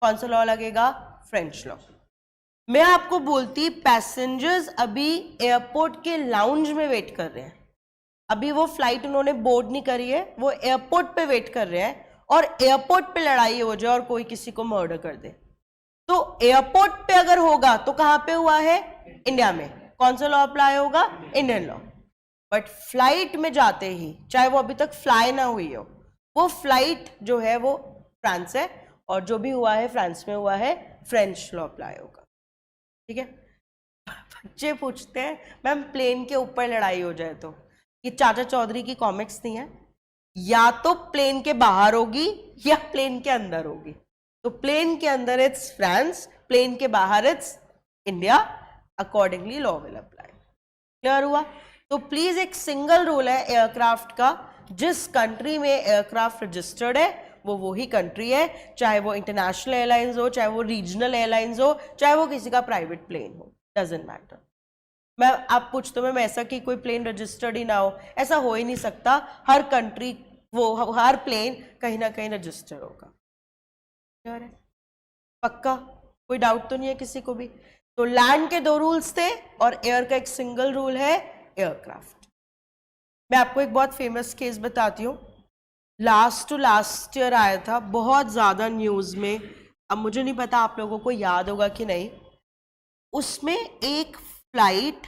कौन सा लॉ लगेगा? French law. मैं आपको बोलती पैसेंजर्स अभी एयरपोर्ट के लाउंज में वेट कर रहे हैं। अभी वो फ्लाइट उन्होंने बोर्ड नहीं करी है, वो एयरपोर्ट पे वेट कर रहे हैं, और एयरपोर्ट पे लड़ाई हो जाए और कोई किसी को मर्डर कर दे तो एयरपोर्ट पे अगर होगा तो कहाँ पे हुआ है? इंडिया में। कौन सा लॉ अप्लाई होगा? Indian law. बट फ्लाइट में जाते ही, चाहे वो अभी तक फ्लाई ना हुई हो, वो फ्लाइट जो है वो फ्रांस है, और जो भी हुआ है फ्रांस में हुआ है, फ्रेंच लॉ अप्लाई होगा, ठीक है। बच्चे पूछते हैं मैम प्लेन के ऊपर लड़ाई हो जाए तो? ये चाचा चौधरी की कॉमिक्स नहीं है, या तो प्लेन के बाहर होगी या प्लेन के अंदर होगी। तो प्लेन के अंदर इट्स फ्रांस, प्लेन के बाहर it's India, accordingly law will apply. Clear हुआ? तो प्लीज एक सिंगल रूल है एयरक्राफ्ट का, जिस कंट्री में एयरक्राफ्ट रजिस्टर्ड है वो वही कंट्री है, चाहे वो इंटरनेशनल एयरलाइंस हो, चाहे वो रीजनल एयरलाइंस हो, चाहे वो किसी का प्राइवेट प्लेन हो, डजंट मैटर। मैं आप पूछते हो मैं ऐसा कि कोई प्लेन रजिस्टर्ड ही ना हो, ऐसा हो ही नहीं सकता। हर कंट्री वो हर प्लेन कहीं ना कहीं रजिस्टर्ड होगा। क्लियर है? पक्का? कोई डाउट तो नहीं है किसी को भी? तो लैंड के 2 रूल्स थे और एयर का एक सिंगल रूल है, एयरक्राफ्ट। मैं आपको एक बहुत फेमस केस बताती हूँ, लास्ट ईयर आया था, बहुत ज़्यादा न्यूज़ में। अब मुझे नहीं पता आप लोगों को याद होगा कि नहीं। उसमें एक फ्लाइट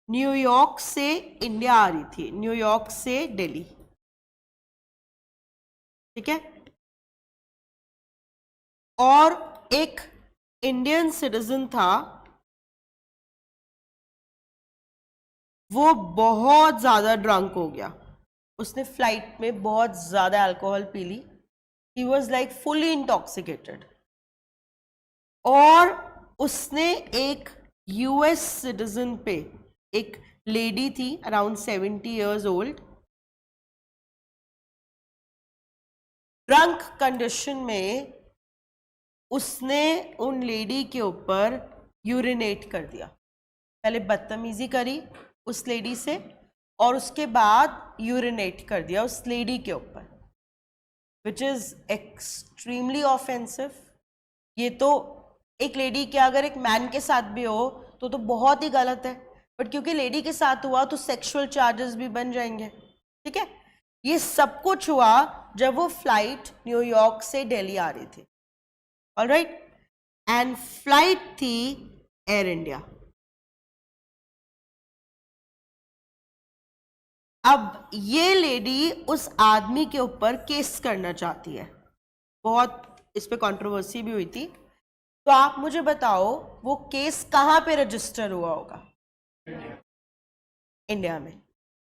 न्यूयॉर्क से इंडिया आ रही थी, न्यूयॉर्क से दिल्ली, ठीक है। और एक इंडियन सिटीजन था, वो बहुत ज़्यादा ड्रंक हो गया, उसने फ्लाइट में बहुत ज़्यादा अल्कोहल पी ली, he was like fully intoxicated, और उसने एक यूएस सिटीजन पे, एक लेडी थी around 70 years old, drunk condition में उसने उन लेडी के ऊपर यूरिनेट कर दिया। पहले बदतमीजी करी उस लेडी से और उसके बाद यूरिनेट कर दिया उस लेडी के ऊपर, विच इज एक्सट्रीमली ऑफेंसिव। ये तो एक लेडी क्या अगर एक मैन के साथ भी हो तो बहुत ही गलत है, बट क्योंकि लेडी के साथ हुआ तो सेक्सुअल चार्जेस भी बन जाएंगे, ठीक है। ये सब कुछ हुआ जब वो फ्लाइट न्यूयॉर्क से दिल्ली आ रही थी, ऑलराइट, एंड फ्लाइट थी एयर इंडिया। अब ये लेडी उस आदमी के ऊपर केस करना चाहती है, बहुत इस पे कंट्रोवर्सी भी हुई थी। तो आप मुझे बताओ वो केस कहाँ पे रजिस्टर हुआ होगा? इंडिया में।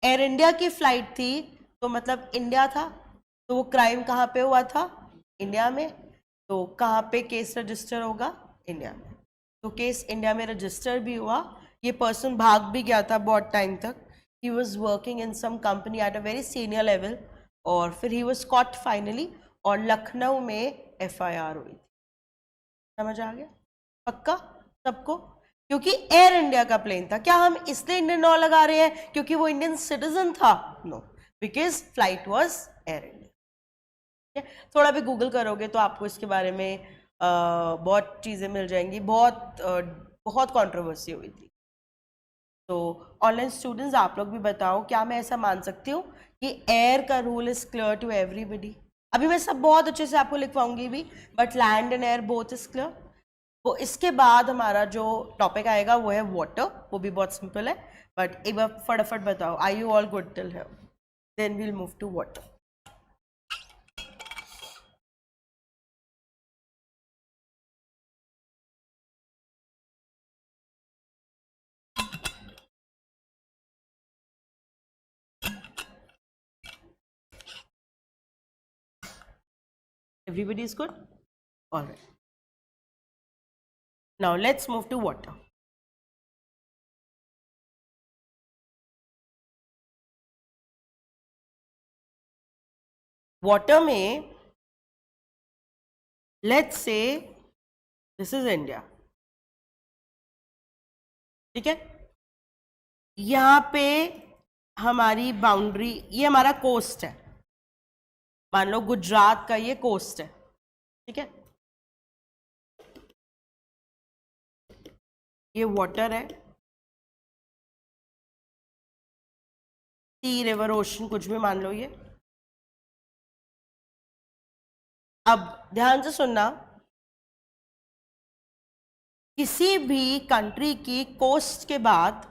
एयर इंडिया की फ्लाइट थी तो मतलब इंडिया था, तो वो क्राइम कहाँ पे हुआ था? इंडिया में। तो कहाँ पे केस रजिस्टर होगा? इंडिया में। तो केस इंडिया में रजिस्टर भी हुआ। ये पर्सन भाग भी गया था बहुत टाइम तक, he was working in some company at a very senior level, और फिर he was caught finally, और लखनऊ में FIR हुई थी। समझ आ गया? पक्का सबको? क्योंकि एयर इंडिया का प्लेन था। क्या हम इसलिए इंडियन लॉ लगा रहे हैं क्योंकि वो इंडियन सिटीजन था? No, because flight was Air India. थोड़ा भी गूगल करोगे तो आपको इसके बारे में बहुत चीज़ें मिल जाएंगी। बहुत कंट्रोवर्सी हुई थी। तो ऑनलाइन स्टूडेंट्स, आप लोग भी बताओ, क्या मैं ऐसा मान सकती हूँ कि एयर का rule is clear to everybody? अभी मैं सब बहुत अच्छे से आपको लिखवाऊंगी भी, but land and air both is clear. वो इसके बाद हमारा जो टॉपिक आएगा वो है वाटर, वो भी बहुत सिंपल है। बट एक बार फटाफट बताओ, I you all good till here? Then we'll move to water. Everybody is good? All right. Now let's move to water. Water में let's say this is India. ठीक है? यहाँ पे हमारी बाउंड्री, ये हमारा कोस्ट है। मान लो गुजरात का ये कोस्ट है। ठीक है? ये वाटर है, सी, रिवर, ओशन, कुछ भी मान लो ये। अब ध्यान से सुनना, किसी भी कंट्री की कोस्ट के बाद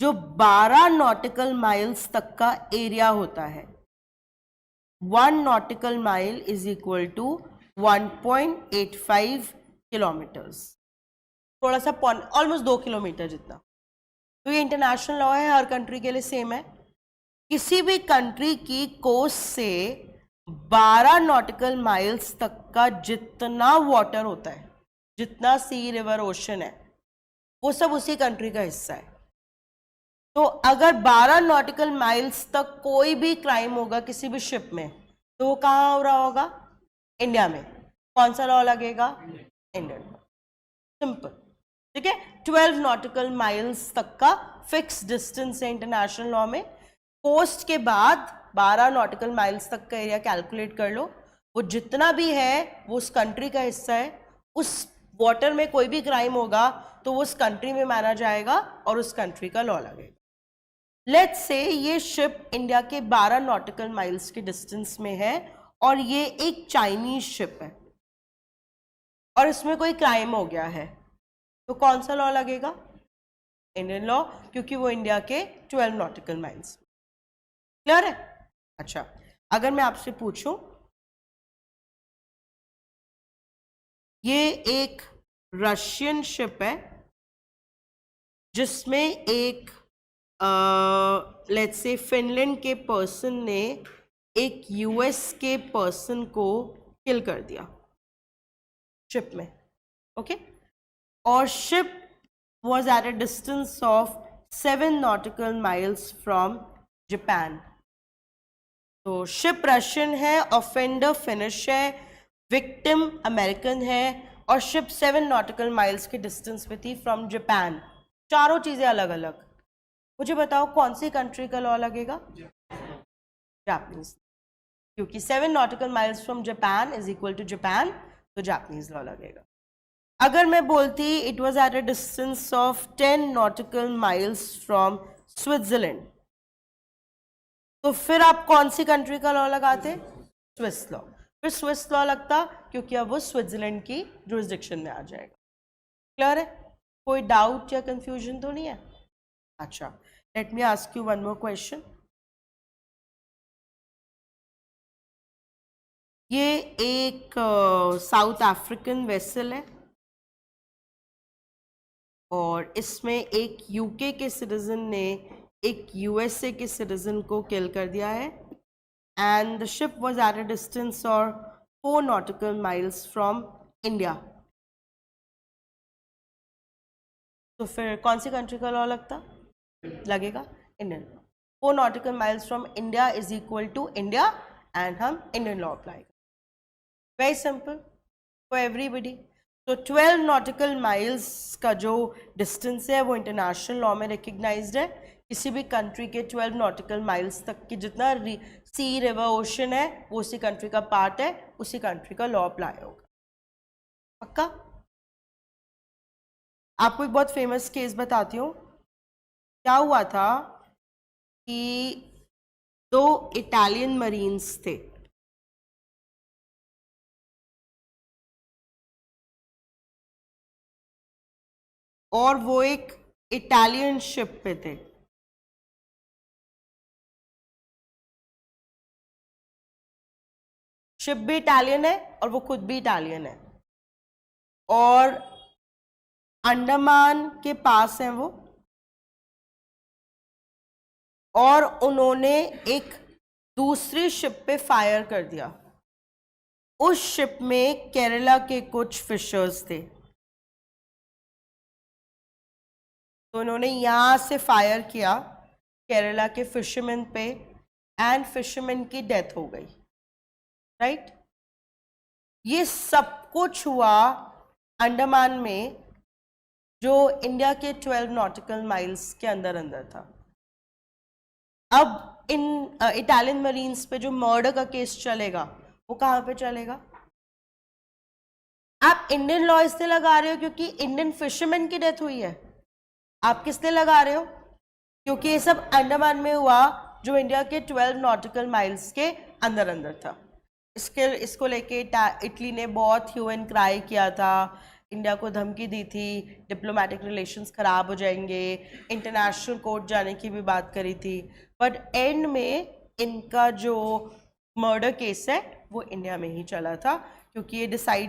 जो 12 नॉटिकल माइल्स तक का एरिया होता है, 1 nautical mile is equal to 1.85 kilometres, थोड़ा सा ऑलमोस्ट 2 किलोमीटर जितना। तो ये इंटरनेशनल लॉ है, हर कंट्री के लिए सेम है। किसी भी कंट्री की कोस्ट से 12 नॉटिकल माइल्स तक का जितना वाटर होता है, जितना सी, रिवर, ओशन है, वो सब उसी कंट्री का हिस्सा है। तो अगर 12 नॉटिकल माइल्स तक कोई भी क्राइम होगा किसी भी शिप में, तो वो कहाँ हो रहा होगा? इंडिया में। कौन सा लॉ लगेगा? Indian law. सिंपल। ठीक है? 12 नॉटिकल माइल्स तक का फिक्स डिस्टेंस है इंटरनेशनल लॉ में। कोस्ट के बाद 12 नॉटिकल माइल्स तक का एरिया कैलकुलेट कर लो, वो जितना भी है वो उस कंट्री का हिस्सा है। उस वाटर में कोई भी क्राइम होगा तो वो उस कंट्री में माना जाएगा और उस कंट्री का लॉ लगेगा। लेट्स से ये शिप इंडिया के 12 नॉटिकल माइल्स के डिस्टेंस में है और ये एक चाइनीज शिप है और इसमें कोई क्राइम हो गया है, तो कौन सा लॉ लगेगा? इंडियन लॉ, क्योंकि वो इंडिया के 12 नॉटिकल माइल्स। क्लियर है? अच्छा, अगर मैं आपसे पूछूं, ये एक रशियन शिप है जिसमें एक लेट्स से फिनलैंड के पर्सन ने एक यूएस के पर्सन को किल कर दिया शिप में। ओके? और ship was at a distance of 7 nautical miles from Japan. तो शिप रशियन है, ऑफेंडर फिनिश है, विक्टिम अमेरिकन है और शिप 7 नॉटिकल माइल्स के डिस्टेंस पे थी फ्रॉम जापान। चारों चीजें अलग अलग। मुझे बताओ कौन सी कंट्री का लॉ लगेगा? जापानीज, क्योंकि 7 nautical miles from Japan is equal to Japan, तो जापानीज लॉ लगेगा। अगर मैं बोलती it was at a distance of 10 nautical miles from Switzerland, तो फिर आप कौन सी कंट्री का लॉ लगाते? Swiss law. फिर स्विस लॉ लगता क्योंकि अब वो स्विट्जरलैंड की जुरिस्डिक्शन में आ जाएगा। क्लियर है? कोई डाउट या कंफ्यूजन तो नहीं है? अच्छा, let me ask you one more question. ये एक साउथ अफ्रीकन वेसल है और इसमें एक यूके के सिटीजन ने एक यूएसए के सिटीजन को किल कर दिया है and the ship was at a distance और 4 नॉटिकल माइल्स फ्रॉम इंडिया। तो फिर कौन सी कंट्री का लॉ लगेगा? Indian law. 4 nautical miles from India is equal to India and हम इंडियन लॉ अप्लाई करें। Very simple for everybody. तो 12 नॉटिकल माइल्स का जो डिस्टेंस है वो इंटरनेशनल लॉ में रिकग्नाइज्ड है। किसी भी कंट्री के 12 नॉटिकल माइल्स तक की जितना सी रिवर ओशन है वो उसी कंट्री का पार्ट है, उसी कंट्री का लॉ अप्लाई होगा। पक्का? आपको एक बहुत फेमस केस बताती हूँ। क्या हुआ था कि दो इटालियन मरीन्स थे, और वो एक इटालियन शिप पे थे। शिप भी इटालियन है और वो खुद भी इटालियन है, और अंडमान के पास है वो, और उन्होंने एक दूसरी शिप पे फायर कर दिया। उस शिप में केरला के कुछ फिशर्स थे, तो उन्होंने यहां से फायर किया केरला के फिशरमैन पे, एंड फिशरमैन की डेथ हो गई। राइट? ये सब कुछ हुआ अंडमान में, जो इंडिया के 12 नॉटिकल माइल्स के अंदर अंदर था। अब इन इटालियन मरीन्स पे जो मर्डर का केस चलेगा वो कहाँ पे चलेगा? आप इंडियन लॉ इसलिए लगा रहे हो क्योंकि इंडियन फिशरमैन की डेथ हुई है। आप किस लिए लगा रहे हो? क्योंकि ये सब अंडमान में हुआ जो इंडिया के 12 नॉटिकल माइल्स के अंदर अंदर था। इसको लेके इटली ने बहुत ह्यू एंड क्राई किया था, इंडिया को धमकी दी थी, डिप्लोमेटिक रिलेशंस खराब हो जाएंगे, इंटरनेशनल कोर्ट जाने की भी बात करी थी। बट एंड में इनका जो मर्डर केस है वो इंडिया में ही चला था, क्योंकि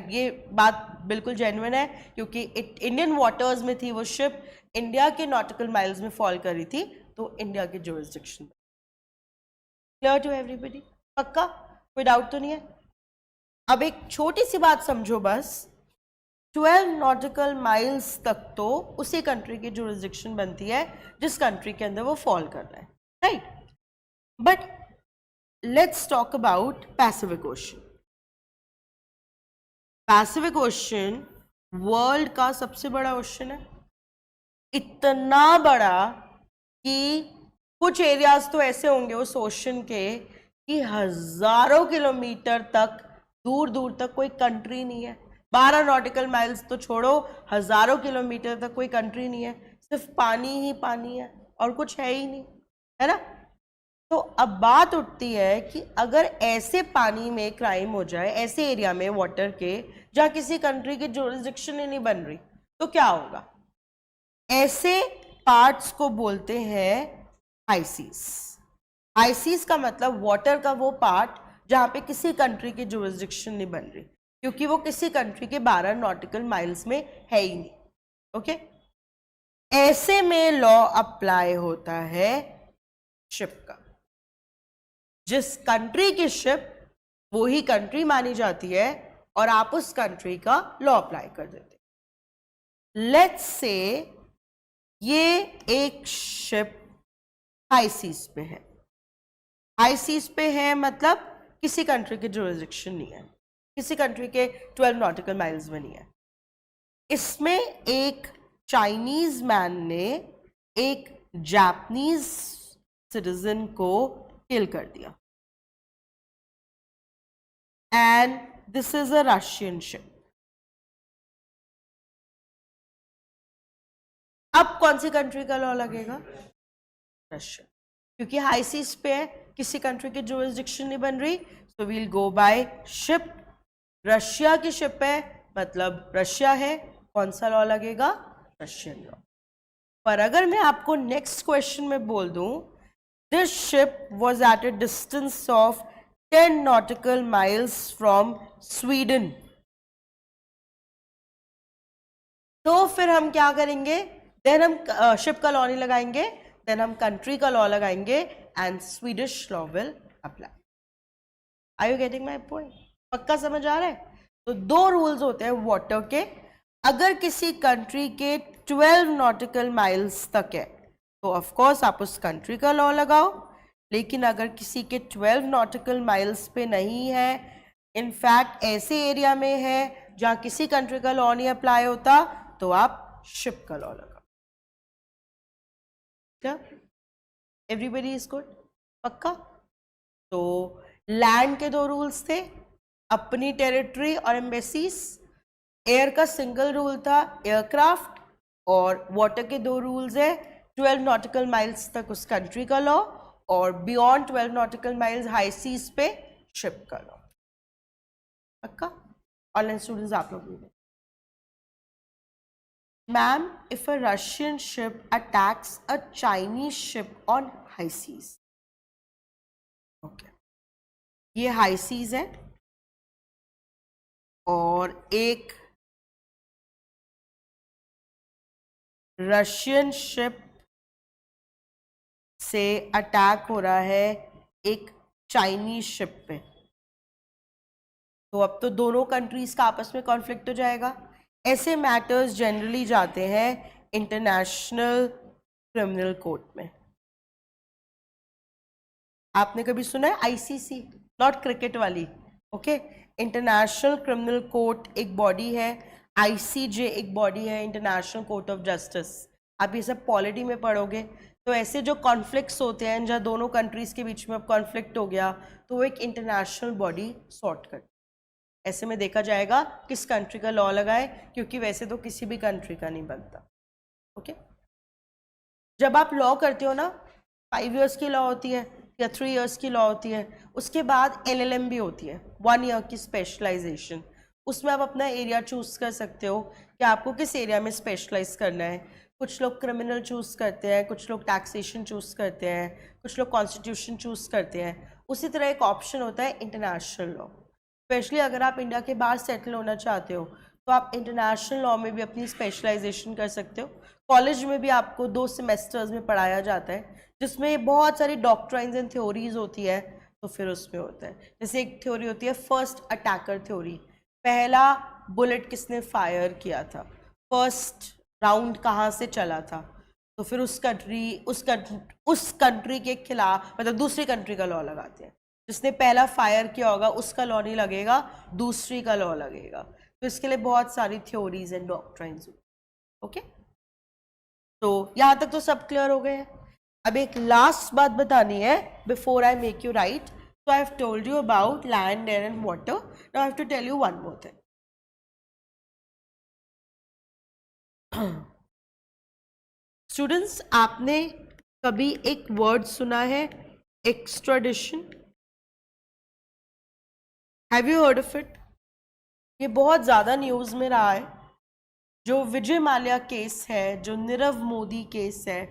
ये बात बिल्कुल जेन्युइन है, क्योंकि इंडियन वाटर्स में थी वो शिप, इंडिया के नॉटिकल माइल्स में फॉल करी थी, तो इंडिया के जुरिस्डिक्शन। Clear to everybody? पक्का? कोई डाउट तो नहीं है? अब एक छोटी सी बात समझो बस, 12 नॉटिकल माइल्स तक तो उसी कंट्री की जुरिस्डिक्शन बनती है जिस कंट्री के अंदर वो फॉल कर रहा है। Right? But let's talk about Pacific ocean. Pacific ocean world का सबसे बड़ा ओशन है, इतना बड़ा कि कुछ एरियाज तो ऐसे होंगे उस ओशन के कि हजारों किलोमीटर तक, दूर दूर तक कोई कंट्री नहीं है। 12 नॉटिकल माइल्स तो छोड़ो, हजारों किलोमीटर तक कोई कंट्री नहीं है, सिर्फ पानी ही पानी है और कुछ है ही नहीं, है ना? तो अब बात उठती है कि अगर ऐसे पानी में क्राइम हो जाए, ऐसे एरिया में वाटर के जहाँ किसी कंट्री की जुरिस्डिक्शन ही नहीं बन रही, तो क्या होगा? ऐसे पार्ट्स को बोलते हैं हाई सीज। हाई सीज का मतलब वाटर का वो पार्ट जहाँ पे किसी कंट्री की जुरिस्डिक्शन नहीं बन रही, क्योंकि वो किसी कंट्री के 12 नॉटिकल माइल्स में है ही नहीं। ओके? ऐसे में लॉ अप्लाई होता है शिप का। जिस कंट्री की शिप वो ही कंट्री मानी जाती है और आप उस कंट्री का लॉ अप्लाई कर देते। लेट्स से ये एक शिप हाई सीज पे है। हाई सीज पे है मतलब किसी कंट्री की जुरिस्डिक्शन नहीं है, किसी कंट्री के 12 नॉटिकल माइल्स में नहीं है। इसमें एक चाइनीज मैन ने एक जापानीज सिटीजन को किल कर दिया, and this is a Russian ship. अब कौन सी कंट्री का लॉ लगेगा? रशिया, क्योंकि हाई सीज पे है, किसी कंट्री की जुरिस्डिक्शन नहीं बन रही, so we'll go by ship. Russia की शिप है मतलब रशिया है, कौन सा लॉ लगेगा? Russian law. पर अगर मैं आपको नेक्स्ट क्वेश्चन में बोल दूं, this ship was at a distance of 10 nautical miles from Sweden, तो फिर हम क्या करेंगे? देन हम शिप का लॉ नहीं लगाएंगे, देन हम कंट्री का लॉ लगाएंगे, and Swedish law will apply. Are you getting my point? पक्का समझ आ रहा है? तो दो रूल्स होते हैं वाटर के। अगर किसी कंट्री के 12 नॉटिकल माइल्स तक है तो ऑफ कोर्स आप उस कंट्री का लॉ लगाओ, लेकिन अगर किसी के 12 नॉटिकल माइल्स पे नहीं है, इनफैक्ट ऐसे एरिया में है जहां किसी कंट्री का लॉ नहीं अप्लाई होता तो आप शिप का लॉ लगा। क्या एवरीबडी इज गुड? पक्का? तो लैंड के 2 रूल्स थे, अपनी टेरिटरी और एम्बेसीज। एयर का सिंगल रूल था एयरक्राफ्ट, और वाटर के 2 रूल्स है, 12 नॉटिकल माइल्स तक उस कंट्री का लॉ, और beyond 12 nautical miles high seas पे शिप का लॉ। पक्का? ऑनलाइन स्टूडेंट्स आप लोग भी। Ma'am, if a Russian ship attacks a Chinese ship on high seas. Okay, ये हाई सीज है और एक रशियन शिप से अटैक हो रहा है एक चाइनीज शिप पे, तो अब तो दोनों कंट्रीज का आपस में कॉन्फ्लिक्ट हो जाएगा। ऐसे मैटर्स जनरली जाते हैं इंटरनेशनल क्रिमिनल कोर्ट में। आपने कभी सुना है आईसीसी? नॉट क्रिकेट वाली, ओके। इंटरनेशनल क्रिमिनल कोर्ट एक बॉडी है, आईसीजे एक बॉडी है, इंटरनेशनल कोर्ट ऑफ जस्टिस। आप ये सब पॉलिटी में पढ़ोगे। तो ऐसे जो कॉन्फ्लिक्ट्स होते हैं जहाँ दोनों कंट्रीज के बीच में अब कॉन्फ्लिक्ट हो गया, तो वो एक इंटरनेशनल बॉडी सॉर्ट करती है। ऐसे में देखा जाएगा किस कंट्री का लॉ लगाए, क्योंकि वैसे तो किसी भी कंट्री का नहीं बनता। ओके, जब आप लॉ करते हो ना, 5 इयर्स की लॉ होती है या 3 इयर्स की लॉ होती है, उसके बाद एलएलएम भी होती है, 1 ईयर की स्पेशलाइजेशन। उसमें आप अपना एरिया चूज कर सकते हो कि आपको किस एरिया में स्पेशलाइज करना है। कुछ लोग क्रिमिनल चूज करते हैं, कुछ लोग टैक्सेशन चूज करते हैं, कुछ लोग कॉन्स्टिट्यूशन चूज करते हैं। उसी तरह एक ऑप्शन होता है इंटरनेशनल लॉ। स्पेशली अगर आप इंडिया के बाहर सेटल होना चाहते हो तो आप इंटरनेशनल लॉ में भी अपनी स्पेशलाइजेशन कर सकते हो। कॉलेज में भी आपको 2 सेमेस्टर्स में पढ़ाया जाता है, जिसमें बहुत सारी डॉक्ट्राइन्स एंड थ्योरीज होती है। तो फिर उसमें होता है, जैसे एक थ्योरी होती है फर्स्ट अटैकर थ्योरी, पहला बुलेट किसने फायर किया था, फर्स्ट राउंड कहाँ से चला था। तो फिर उस कंट्री के खिलाफ, मतलब दूसरी कंट्री का लॉ लगाते हैं। जिसने पहला फायर किया होगा उसका लॉ नहीं लगेगा, दूसरी का लॉ लगेगा। तो इसके लिए बहुत सारी थ्योरीज एंड डॉक्ट्राइन्स। ओके, तो यहां तक तो सब क्लियर हो गए हैं। अब एक लास्ट बात बतानी है before I make you right. So I have told you about land, air and water. Now I have to tell you one more thing. Students, आपने कभी एक वर्ड सुना है extradition? Have you heard of it? ये बहुत ज़्यादा news में रहा है। जो विजय माल्या केस है, जो नीरव मोदी केस है,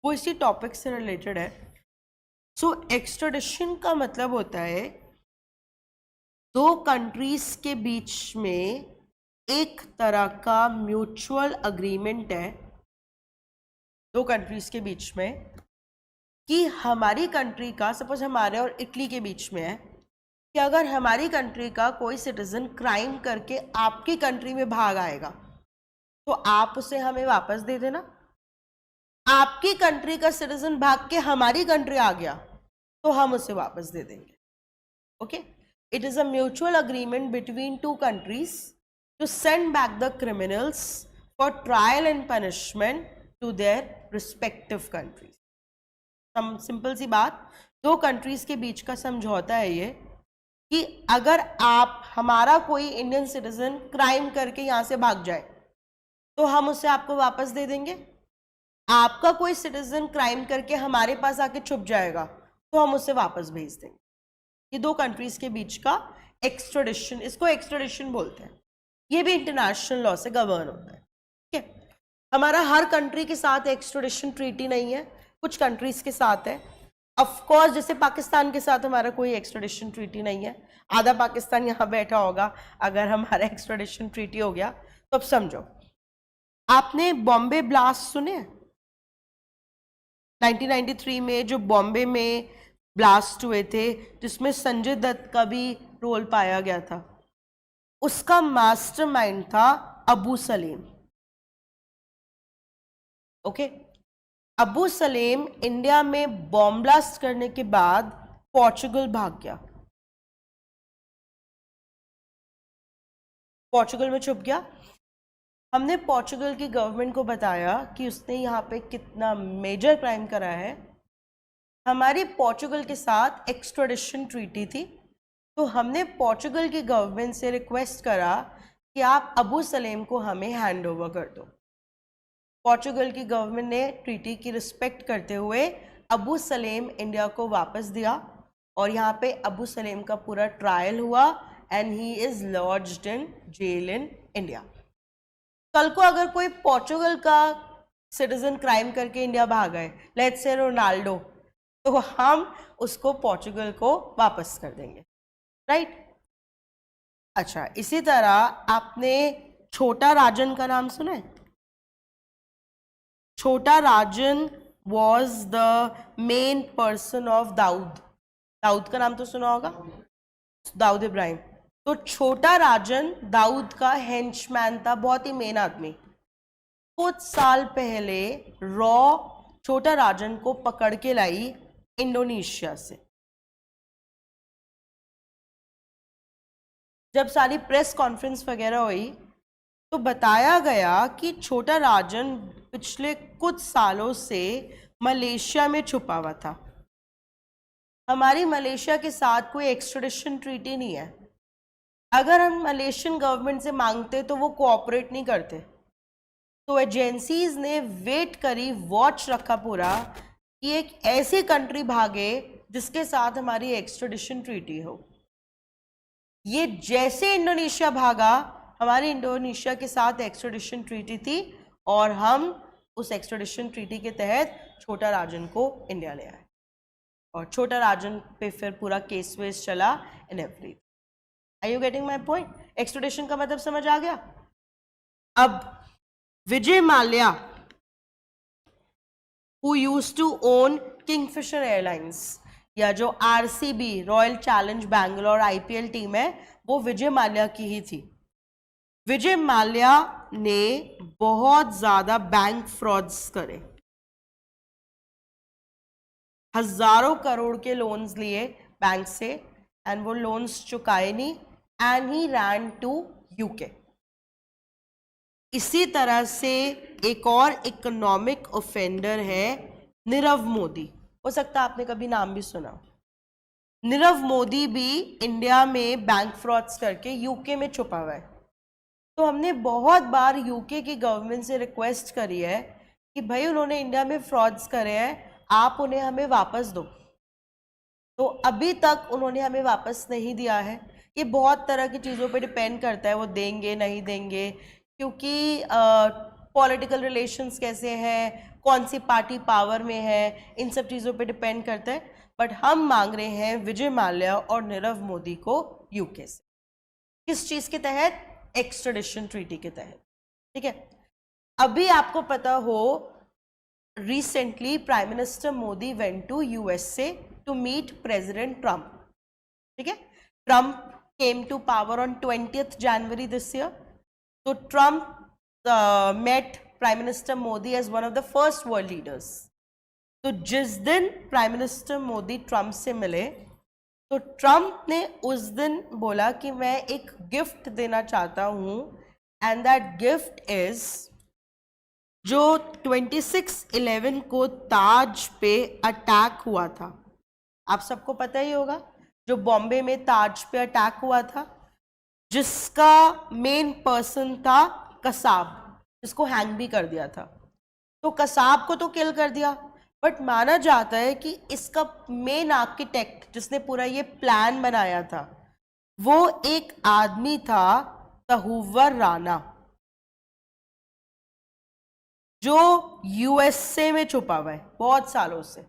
वो इसी टॉपिक से रिलेटेड है। सो एक्स्ट्राडिशन का मतलब होता है 2 कंट्रीज के बीच में एक तरह का म्यूचुअल अग्रीमेंट है, 2 कंट्रीज के बीच में, कि हमारी कंट्री का, सपोज हमारे और इटली के बीच में है, कि अगर हमारी कंट्री का कोई सिटीजन क्राइम करके आपकी कंट्री में भाग आएगा तो आप उसे हमें वापस दे देना। आपकी कंट्री का सिटीजन भाग के हमारी कंट्री आ गया तो हम उसे वापस दे देंगे। Okay, it is a mutual agreement between 2 countries to send back the criminals for trial and punishment to their respective countries. Simple सी बात, 2 कंट्रीज के बीच का समझौता है ये कि अगर आप, हमारा कोई इंडियन सिटीजन क्राइम करके यहाँ से भाग जाए तो हम उसे आपको वापस दे देंगे। आपका कोई सिटीजन क्राइम करके हमारे पास आके छुप जाएगा तो हम उसे वापस भेज देंगे। ये 2 कंट्रीज के बीच का एक्स्ट्राडिशन, इसको एक्स्ट्राडिशन बोलते हैं। ये भी इंटरनेशनल लॉ से गवर्न होता है। ठीक है, हमारा हर कंट्री के साथ एक्स्ट्राडिशन ट्रीटी नहीं है, कुछ कंट्रीज के साथ है। ऑफ कोर्स, जैसे पाकिस्तान के साथ हमारा कोई एक्स्ट्राडिशन ट्रीटी नहीं है। आधा पाकिस्तान यहाँ बैठा होगा अगर हमारा एक्स्ट्राडिशन ट्रीटी हो गया तो। अब समझो, आपने बॉम्बे ब्लास्ट सुने? 1993 में जो बॉम्बे में ब्लास्ट हुए थे, जिसमें संजय दत्त का भी रोल पाया गया था, उसका मास्टरमाइंड था अबू सलेम। ओके, अबू सलेम इंडिया में बॉम्ब ब्लास्ट करने के बाद पोर्चुगल भाग गया। पोर्चुगल में छुप गया। हमने पोर्चुगल की गवर्नमेंट को बताया कि उसने यहाँ पे कितना मेजर क्राइम करा है। हमारी पोर्चुगल के साथ एक्सट्राडिशन ट्रीटी थी, तो हमने पोर्चुगल की गवर्नमेंट से रिक्वेस्ट करा कि आप अबू सलेम को हमें हैंड ओवर कर दो। पोर्चुगल की गवर्नमेंट ने ट्रीटी की रिस्पेक्ट करते हुए अबू सलेम इंडिया को वापस दिया और यहाँ पे अबू सलेम का पूरा ट्रायल हुआ and he is lodged in jail in India. कल को अगर कोई पोर्चुगल का सिटीजन क्राइम करके इंडिया भागा है, लेट्स से रोनाल्डो, तो हम उसको पोर्चुगल को वापस कर देंगे, राइट? अच्छा, इसी तरह आपने छोटा राजन का नाम सुना है? Chhota Rajan was the main person of Dawood. Dawood का नाम तो सुना होगा, दाऊद इब्राहिम। तो छोटा राजन दाऊद का हेंचमैन था, बहुत ही मेन आदमी। कुछ साल पहले रॉ छोटा राजन को पकड़ के लाई इंडोनेशिया से। जब सारी प्रेस कॉन्फ्रेंस वगैरह हुई तो बताया गया कि छोटा राजन पिछले कुछ सालों से मलेशिया में छुपा हुआ था। हमारी मलेशिया के साथ कोई एक्सट्रेडिशन ट्रीटी नहीं है। अगर हम मलेशियन गवर्नमेंट से मांगते तो वो कोऑपरेट नहीं करते। तो एजेंसीज ने वेट करी, वॉच रखा पूरा कि एक ऐसी कंट्री भागे जिसके साथ हमारी एक्सट्रेडिशन ट्रीटी हो। ये जैसे इंडोनेशिया भागा, हमारी इंडोनेशिया के साथ एक्सट्रेडिशन ट्रीटी थी और हम उस एक्सट्रेडिशन ट्रीटी के तहत छोटा राजन को इंडिया ले आए और छोटा राजन पे फिर पूरा केस वेस चला in every. Are you getting my point? Extradition का मतलब समझ आ गया? अब Vijay Mallya who used to own Kingfisher Airlines, या जो RCB royal challenge Bangalore IPL team है, वो विजय माल्या की ही थी। विजय माल्या ने बहुत ज्यादा बैंक फ्रॉड्स करे, हजारों करोड़ के लोन्स लिए बैंक से एंड वो लोन्स चुकाए नहीं and he ran to UK. इसी तरह से एक और इकोनॉमिक ऑफेंडर है नीरव मोदी। हो सकता है आपने कभी नाम भी सुना। नीरव मोदी भी इंडिया में बैंक फ्रॉड्स करके यूके में छुपा हुआ है। तो हमने बहुत बार यूके की गवर्नमेंट से रिक्वेस्ट करी है कि भाई उन्होंने इंडिया में फ्रॉड्स करे हैं, आप उन्हें हमें वापस दो। तो अभी तक उन्होंने हमें वापस नहीं दिया है। ये बहुत तरह की चीज़ों पे डिपेंड करता है, वो देंगे नहीं देंगे, क्योंकि पॉलिटिकल रिलेशंस कैसे हैं, कौन सी पार्टी पावर में है, इन सब चीज़ों पे डिपेंड करता है। बट हम मांग रहे हैं विजय माल्या और नीरव मोदी को यूके से। किस चीज़ के तहत? एक्सट्रेडिशन ट्रीटी के तहत, ठीक है? अभी आपको पता हो, recently prime minister Modi went to USA to meet president Trump, ठीक है? Trump came to power on 20th January this year. So Trump met Prime Minister Modi as one of the first world leaders. तो जिस दिन prime minister Modi Trump से मिले तो Trump ने उस दिन बोला कि मैं एक गिफ्ट देना चाहता हूं एंड दैट गिफ्ट इज जो 26/11 को ताज पे अटैक हुआ था। आप सबको पता ही होगा, जो बॉम्बे में ताज पे अटैक हुआ था, जिसका मेन पर्सन था कसाब, जिसको हैंग भी कर दिया था। तो कसाब को तो किल कर दिया, बट माना जाता है कि इसका मेन आर्किटेक्ट जिसने पूरा ये प्लान बनाया था वो एक आदमी था, तहुवर राणा, जो यूएसए में छुपा हुआ है बहुत सालों से।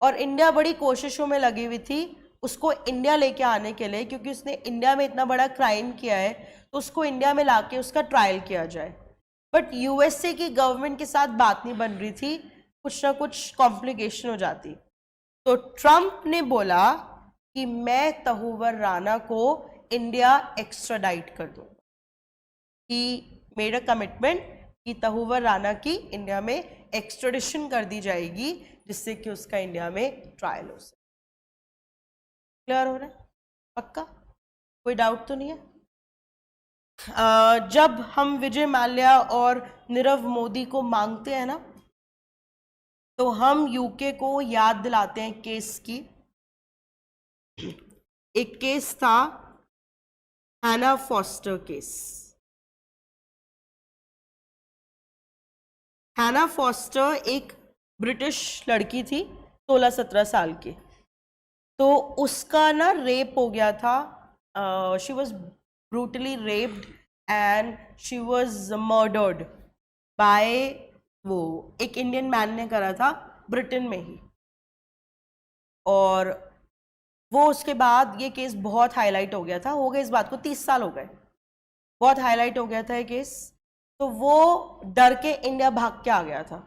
और इंडिया बड़ी कोशिशों में लगी हुई थी उसको इंडिया लेके आने के लिए, क्योंकि उसने इंडिया में इतना बड़ा क्राइम किया है तो उसको इंडिया में लाके उसका ट्रायल किया जाए। बट यूएसए की गवर्नमेंट के साथ बात नहीं बन रही थी, कुछ ना कुछ कॉम्प्लिकेशन हो जाती। तो ट्रम्प ने बोला कि मैं तहुवर राणा को इंडिया एक्स्ट्राडाइट कर दूंगा। ही मेड अ कमिटमेंट कि तहुवर राणा की इंडिया में एक्स्ट्राडिशन कर दी जाएगी, जिससे कि उसका इंडिया में ट्रायल हो सके। क्लियर हो रहा है? पक्का? कोई डाउट तो नहीं है? जब हम विजय माल्या और नीरव मोदी को मांगते हैं ना, तो हम यूके को याद दिलाते हैं केस की। एक केस था हैना फॉस्टर केस। हैना फॉस्टर एक ब्रिटिश लड़की थी, 16-17 साल की। तो उसका ना रेप हो गया था। She was brutally raped and she was murdered by, वो एक इंडियन मैन ने करा था ब्रिटेन में ही। और वो उसके बाद ये केस बहुत हाईलाइट हो गया था। हो गए इस बात को 30 साल हो गए, बहुत हाईलाइट हो गया था ये केस। तो वो डर के इंडिया भाग के आ गया था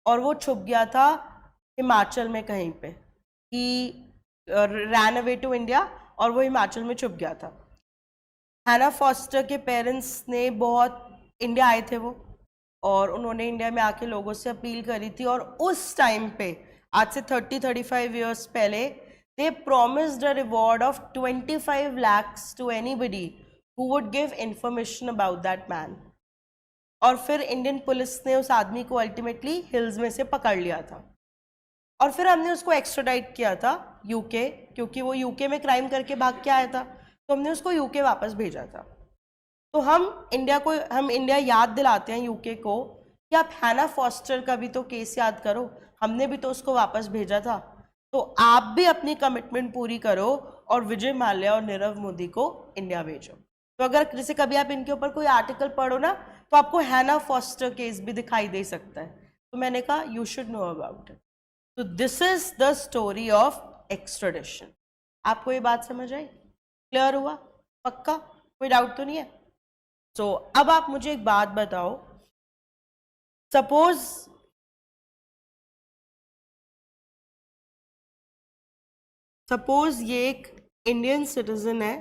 और वो छुप गया था हिमाचल में कहीं पे। ही रैन अवे टू इंडिया और वो हिमाचल में छुप गया था। हैना फॉस्टर के पेरेंट्स ने बहुत, इंडिया आए थे वो, और उन्होंने इंडिया में आके लोगों से अपील करी थी। और उस टाइम पे, आज से 30-35 ईयर्स पहले, they promised a reward of 25 lakhs to anybody who would give information about that man। और फिर इंडियन पुलिस ने उस आदमी को अल्टीमेटली हिल्स में से पकड़ लिया था और फिर हमने उसको एक्स्ट्राडाइट किया था यूके, क्योंकि वो यूके में क्राइम करके भाग के आया था, तो हमने उसको यूके वापस भेजा था। तो हम इंडिया याद दिलाते हैं यूके को कि आप हैना फॉस्टर का भी तो केस याद करो, हमने भी तो उसको वापस भेजा था। तो आप भी अपनी कमिटमेंट पूरी करो और विजय माल्या और नीरव मोदी को इंडिया भेजो। तो अगर जैसे कभी आप इनके ऊपर कोई आर्टिकल पढ़ो ना, तो आपको हैना फॉस्टर केस भी दिखाई दे सकता है। तो मैंने कहा you should know about it. तो this is the story of extradition. आपको ये बात समझ आई? क्लियर हुआ? पक्का? कोई डाउट तो नहीं है? तो अब आप मुझे एक बात बताओ, सपोज ये एक इंडियन सिटीजन है,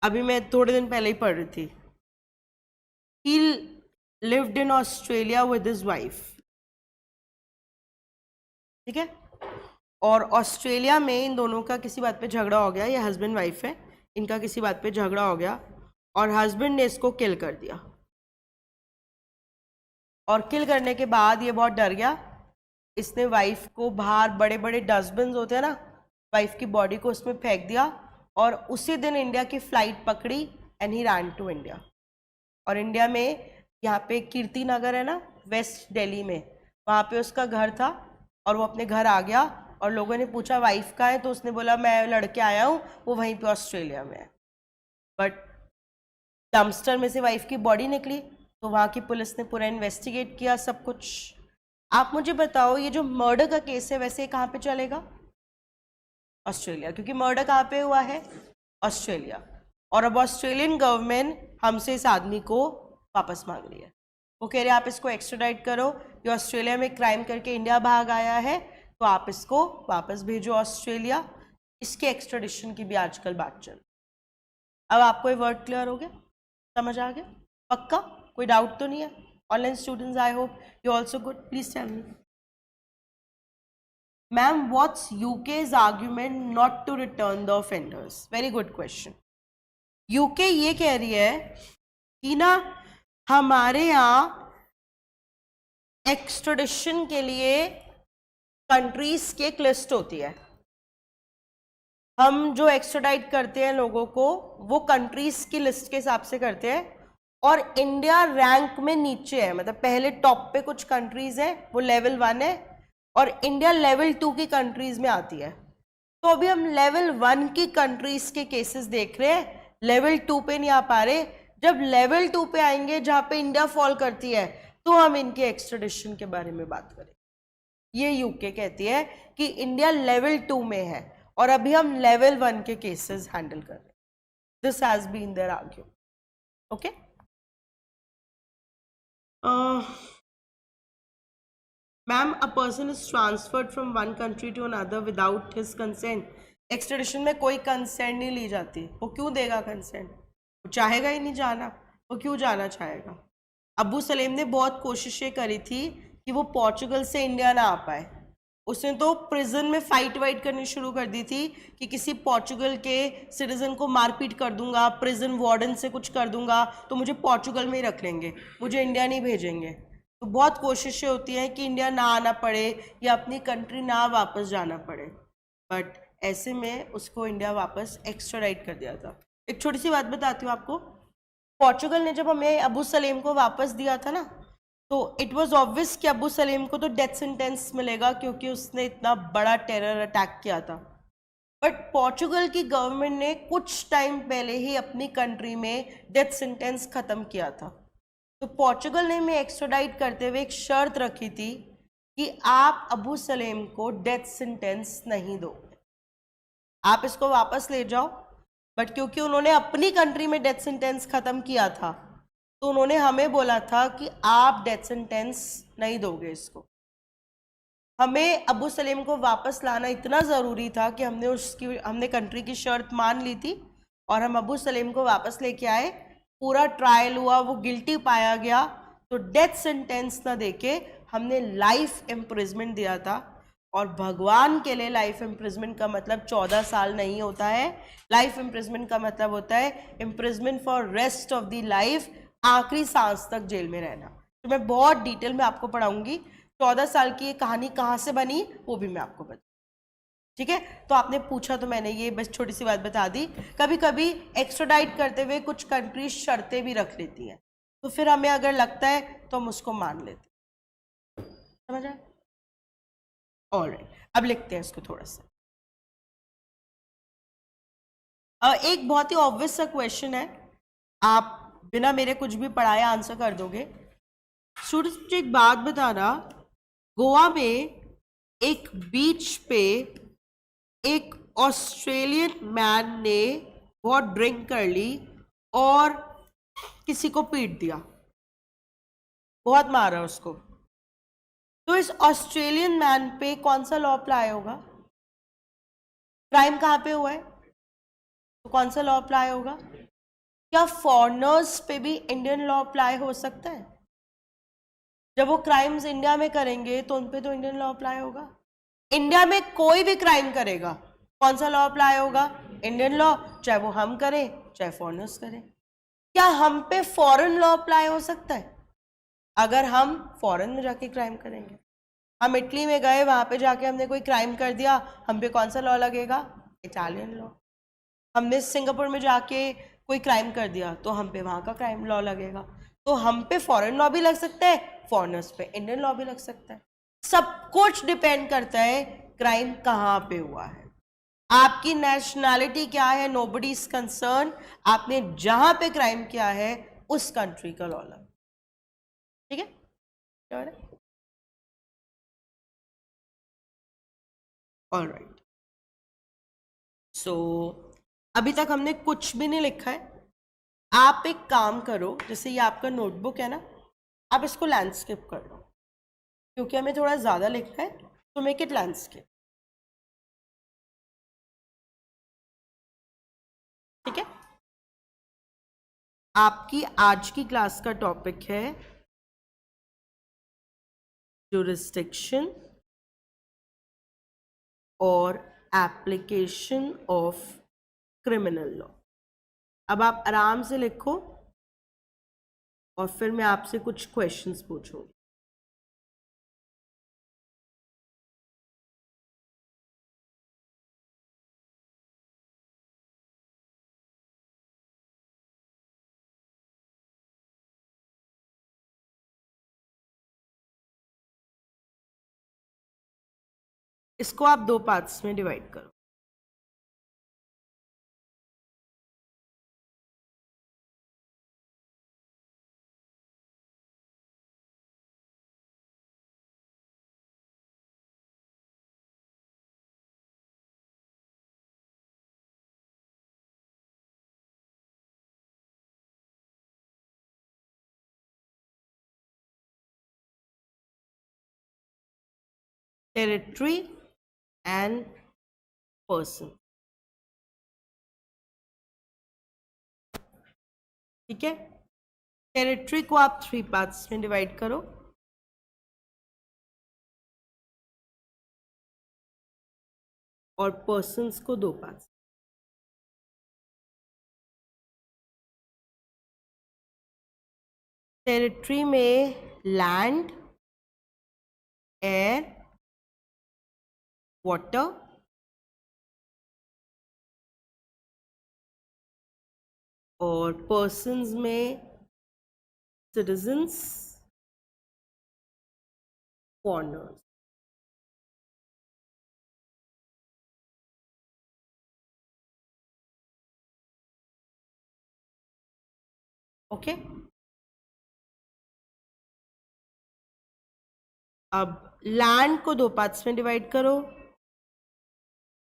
अभी मैं थोड़े दिन पहले ही पढ़ रही थी। ही lived in Australia with his wife, ठीक है, और ऑस्ट्रेलिया में इन दोनों का किसी बात पे झगड़ा हो गया। ये हस्बैंड वाइफ है, इनका किसी बात पे झगड़ा हो गया और हस्बैंड ने इसको किल कर दिया। और किल करने के बाद ये बहुत डर गया। इसने वाइफ को बाहर, बड़े बड़े डस्टबिन होते हैं ना, वाइफ की बॉडी को उसमें फेंक दिया और उसी दिन इंडिया की फ्लाइट पकड़ी and he ran to India. और इंडिया में यहाँ पे कीर्ति नगर है ना, वेस्ट दिल्ली में, वहाँ पे उसका घर था और वो अपने घर आ गया और लोगों ने पूछा वाइफ का है, तो उसने बोला मैं लड़के आया हूँ, वो वहीं पे ऑस्ट्रेलिया में है। बट डम्पस्टर में से वाइफ की बॉडी निकली, तो वहाँ की पुलिस ने पूरा इन्वेस्टिगेट किया सब कुछ। आप मुझे बताओ, ये जो मर्डर का केस है वैसे कहाँ पे चलेगा? ऑस्ट्रेलिया, क्योंकि मर्डर कहाँ पे हुआ है? ऑस्ट्रेलिया। और अब ऑस्ट्रेलियन गवर्नमेंट हमसे इस आदमी को वापस मांग रही है। वो कह रहे हैं आप इसको एक्स्ट्राडाइट करो, ये ऑस्ट्रेलिया में क्राइम करके इंडिया भाग आया है, तो आप इसको वापस भेजो ऑस्ट्रेलिया। इसके एक्स्ट्राडिशन की भी आजकल बात चल। अब आपको ये वर्ड क्लियर हो गया? समझ आ गया? पक्का? कोई डाउट तो नहीं है? Online students, I hope you also good. Please tell me ma'am, what's UK's argument not to return the offenders? Very good question. UK ये कह रही है कि ना, हमारे यहाँ एक्स्ट्राडिशन के लिए कंट्रीज की एक लिस्ट होती है। हम जो एक्स्ट्राडाइट करते हैं लोगों को, वो कंट्रीज की लिस्ट के हिसाब से करते हैं और इंडिया रैंक में नीचे है, मतलब पहले टॉप पे कुछ कंट्रीज है, वो लेवल 1 है और इंडिया लेवल 2 की कंट्रीज में आती है। तो अभी हम लेवल 1 की कंट्रीज के केसेस देख रहे हैं, लेवल 2 पे नहीं आ पा रहे। जब लेवल 2 पे आएंगे, जहां पे इंडिया फॉल करती है, तो हम इनके एक्स्ट्राडिशन के बारे में बात करें। ये यूके कहती है कि इंडिया लेवल 2 में है और अभी हम लेवल 1 के केसेस हैंडल कर रहे हैं। This has been there argument. Okay, ma'am, a person is transferred from one country to another without his consent. Extradition में कोई कंसेंट नहीं ली जाती। वो क्यों देगा कंसेंट? वो चाहेगा ही नहीं जाना, वो क्यों जाना चाहेगा? अबू सलेम ने बहुत कोशिशें करी थी कि वो पोर्चुगल से इंडिया ना आ पाए, उसने तो प्रिजन में फाइट वाइट करनी शुरू कर दी थी कि किसी पोर्चुगल के सिटीजन को मारपीट कर दूंगा, प्रिजन वार्डन से कुछ कर दूंगा तो मुझे पोर्चुगल में ही रख लेंगे, मुझे इंडिया नहीं भेजेंगे। तो बहुत कोशिशें होती हैं कि इंडिया ना आना पड़े या अपनी कंट्री ना वापस जाना पड़े, बट ऐसे में उसको इंडिया वापस एक्स्ट्राडाइट कर दिया था। एक छोटी सी बात बताती हूँ आपको, पोर्चुगल ने जब हमें अबू सलेम को वापस दिया था ना, तो इट वाज ऑब्वियस कि अबू सलेम को तो डेथ सेंटेंस मिलेगा क्योंकि उसने इतना बड़ा टेरर अटैक किया था। बट पोर्चुगल की गवर्नमेंट ने कुछ टाइम पहले ही अपनी कंट्री में डेथ सेंटेंस खत्म किया था। तो पोर्चुगल ने हमें एक्स्ट्राडाइट करते हुए एक शर्त रखी थी कि आप अबू सलेम को डेथ सेंटेंस नहीं दोगे, आप इसको वापस ले जाओ। बट क्योंकि उन्होंने अपनी कंट्री में डेथ सेंटेंस खत्म किया था, तो उन्होंने हमें बोला था कि आप डेथ सेंटेंस नहीं दोगे इसको। हमें अबू सलेम को वापस लाना इतना ज़रूरी था कि हमने कंट्री की शर्त मान ली थी और हम अबू सलेम को वापस लेके आए। पूरा ट्रायल हुआ, वो गिल्टी पाया गया, तो डेथ सेंटेंस ना देके हमने लाइफ इम्प्रिजमेंट दिया था। और भगवान के लिए लाइफ इम्प्रिजमेंट का मतलब 14 साल नहीं होता है। लाइफ इम्प्रिजमेंट का मतलब होता है imprisonment for rest of the life, आखिरी सांस तक जेल में रहना। तो मैं बहुत डिटेल में आपको पढ़ाऊंगी 14 साल की ये कहानी कहाँ से बनी, वो भी मैं आपको बता, ठीक है। तो आपने पूछा तो मैंने ये बस छोटी सी बात बता दी। कभी कभी एक्स्ट्राडाइट करते हुए कुछ कंट्रीज शर्तें भी रख लेती हैं, तो फिर हमें अगर लगता है तो हम उसको मान लेते हैं। समझ आए? ऑलराइट, अब लिखते हैं इसको थोड़ा सा। एक बहुत ही ऑब्वियस सा क्वेश्चन है, आप बिना मेरे कुछ भी पढ़ाए आंसर कर दोगे। स्टूडेंट्स मुझे एक बात बताना, गोवा में एक बीच पे एक ऑस्ट्रेलियन मैन ने बहुत ड्रिंक कर ली और किसी को पीट दिया, बहुत मारा उसको। तो इस ऑस्ट्रेलियन मैन पे कौन सा लॉ अप्लाई होगा? क्राइम कहाँ पे हुआ है तो कौन सा लॉ अप्लाई होगा? क्या फॉरेनर्स पे भी इंडियन लॉ अप्लाई हो सकता है? जब वो क्राइम्स इंडिया में करेंगे तो उन पे तो इंडियन लॉ अप्लाई होगा। इंडिया में कोई भी क्राइम करेगा, कौन सा लॉ अप्लाई होगा? इंडियन लॉ, चाहे वो हम करें चाहे फॉरेनर्स करें। क्या हम पे फॉरेन लॉ अप्लाई हो सकता है अगर हम फॉरेन में जाके क्राइम करेंगे? हम इटली में गए, वहां पे जाके हमने कोई क्राइम कर दिया, हम पे कौन सा लॉ लगेगा? Italian law. हमने सिंगापुर में जाके कोई क्राइम कर दिया तो हम पे वहां का क्राइम लॉ लगेगा। तो हम पे फॉरेन लॉ भी लग सकता है, फॉरेनर्स पे इंडियन लॉ भी लग सकता है। सब कुछ डिपेंड करता है क्राइम कहाँ पे हुआ है। आपकी नेशनैलिटी क्या है, नोबडी इज कंसर्न, आपने जहां पे क्राइम किया है उस कंट्री का लॉ लगा, ठीक है? ऑलराइट, सो अभी तक हमने कुछ भी नहीं लिखा है। आप एक काम करो, जैसे ये आपका नोटबुक है ना, आप इसको लैंडस्केप कर लो क्योंकि हमें थोड़ा ज़्यादा लिखना है, तो मेक इट लैंडस्केप, ठीक है। आपकी आज की क्लास का टॉपिक है jurisdiction और एप्लीकेशन ऑफ क्रिमिनल लॉ। अब आप आराम से लिखो और फिर मैं आपसे कुछ क्वेश्चंस पूछूंगी। इसको आप दो पार्ट्स में डिवाइड करो। टेरिटरी एंड पर्सन, ठीक है। टेरिटरी को आप 3 पार्ट्स में डिवाइड करो। और पर्सन्स को 2 पार्ट्स। टेरिटरी में लैंड, एयर, वाटर, और पर्सन्स में सिटीजन्स, फॉरेनर्स। ओके, अब लैंड को 2 पार्ट्स में डिवाइड करो।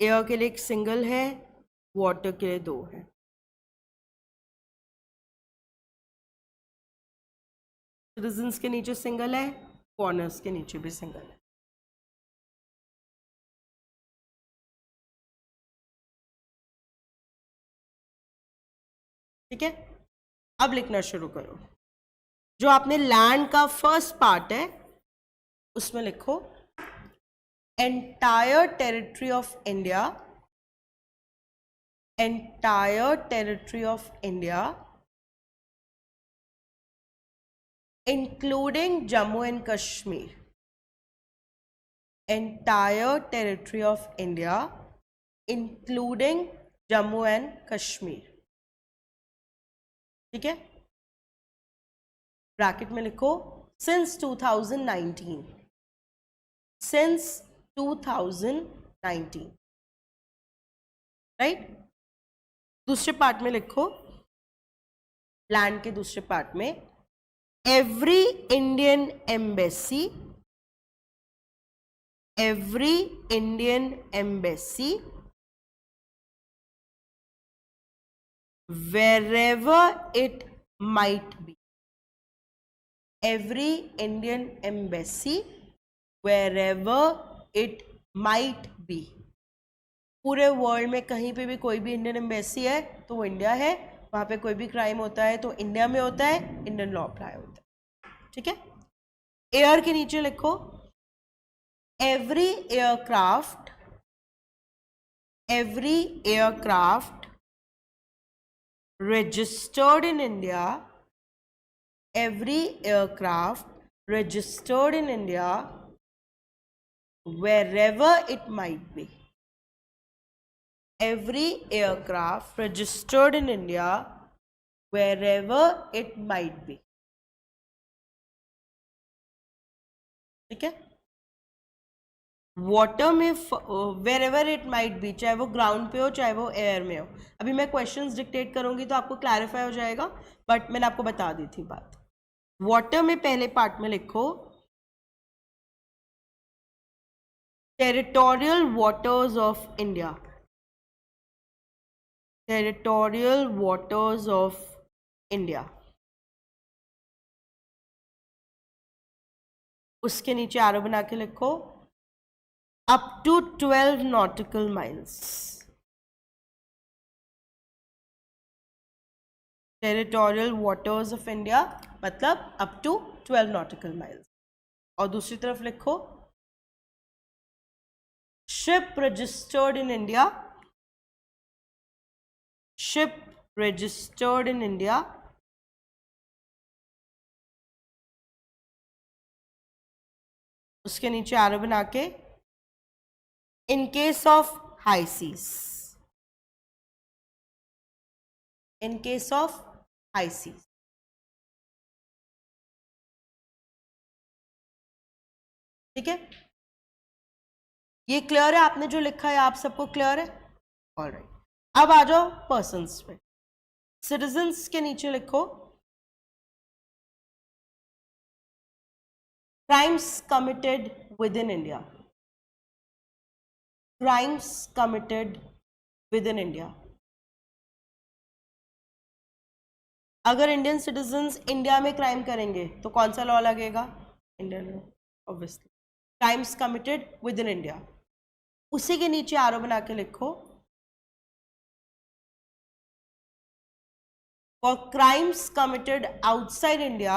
एयर के लिए एक सिंगल है, वाटर के लिए 2 है। सिटीजन्स के नीचे सिंगल है, फॉरेनर्स के नीचे भी सिंगल है। ठीक है, अब लिखना शुरू करो। जो आपने लैंड का फर्स्ट पार्ट है उसमें लिखो entire territory of India, entire territory of India including Jammu and Kashmir, entire territory of India including Jammu and Kashmir। ठीक है, ब्रैकेट में लिखो since 2019, since 2019, राइट। दूसरे पार्ट में लिखो, लैंड के दूसरे पार्ट में every Indian embassy, every Indian embassy wherever it might be, every Indian embassy wherever it might be। पूरे वर्ल्ड में कहीं पे भी कोई भी इंडियन एम्बेसी है तो वो इंडिया है, वहां पे कोई भी क्राइम होता है तो इंडिया में होता है, इंडियन लॉ अप्लाई होता है। ठीक है, एयर के नीचे लिखो every aircraft, every aircraft registered in India, every aircraft registered in India wherever it might be, every aircraft registered in India wherever it might be। ठीक है, वाटर में वेरेवर इट माइट बी, चाहे वो ground पे हो चाहे वो air में हो। अभी मैं क्वेश्चंस डिक्टेट करूंगी तो आपको क्लैरिफाई हो जाएगा, बट मैंने आपको बता दी थी बात। वाटर में पहले पार्ट में लिखो territorial waters of India, territorial waters of India. उसके नीचे आरो बना के लिखो up to 12 nautical miles, territorial waters of India मतलब up to 12 nautical miles। और दूसरी तरफ लिखो ship registered in India, ship registered in India उसके नीचे आरो बना के in case of high seas, in case of high seas। ठीक है, ये क्लियर है? आपने जो लिखा है आप सबको क्लियर है? ऑलराइट, अब आ जाओ पर्सन्स पे। सिटीजन्स के नीचे लिखो crimes committed with in India, crimes committed with in India. अगर इंडियन सिटीजन्स इंडिया में क्राइम करेंगे तो कौन सा लॉ लगेगा? Indian law, obviously. Crimes committed with in India, उसी के नीचे आरो बना के लिखो for crimes committed outside India,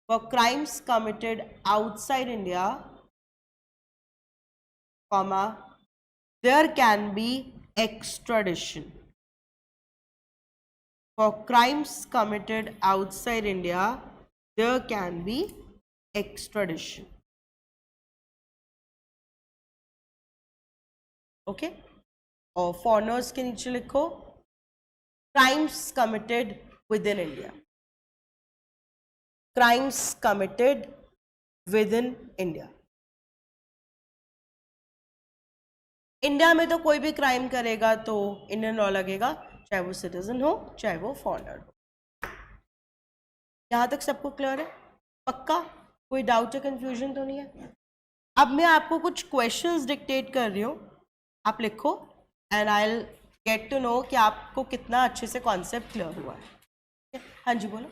for crimes committed outside India comma, there can be extradition. For crimes committed outside India, there can be extradition. Okay? और foreigners के नीचे लिखो crimes committed within India. Crimes committed within India. India में तो कोई भी crime करेगा तो इंडियन लॉ लगेगा, चाहे वो सिटीजन हो चाहे वो फॉरेनर हो। यहां तक सबको क्लियर है? पक्का? कोई डाउट या कंफ्यूजन तो नहीं है? अब मैं आपको कुछ क्वेश्चंस डिक्टेट कर रही हूँ, आप लिखो and I will get to know कि आपको कितना अच्छे से कॉन्सेप्ट क्लियर हुआ है। हाँ जी बोलो।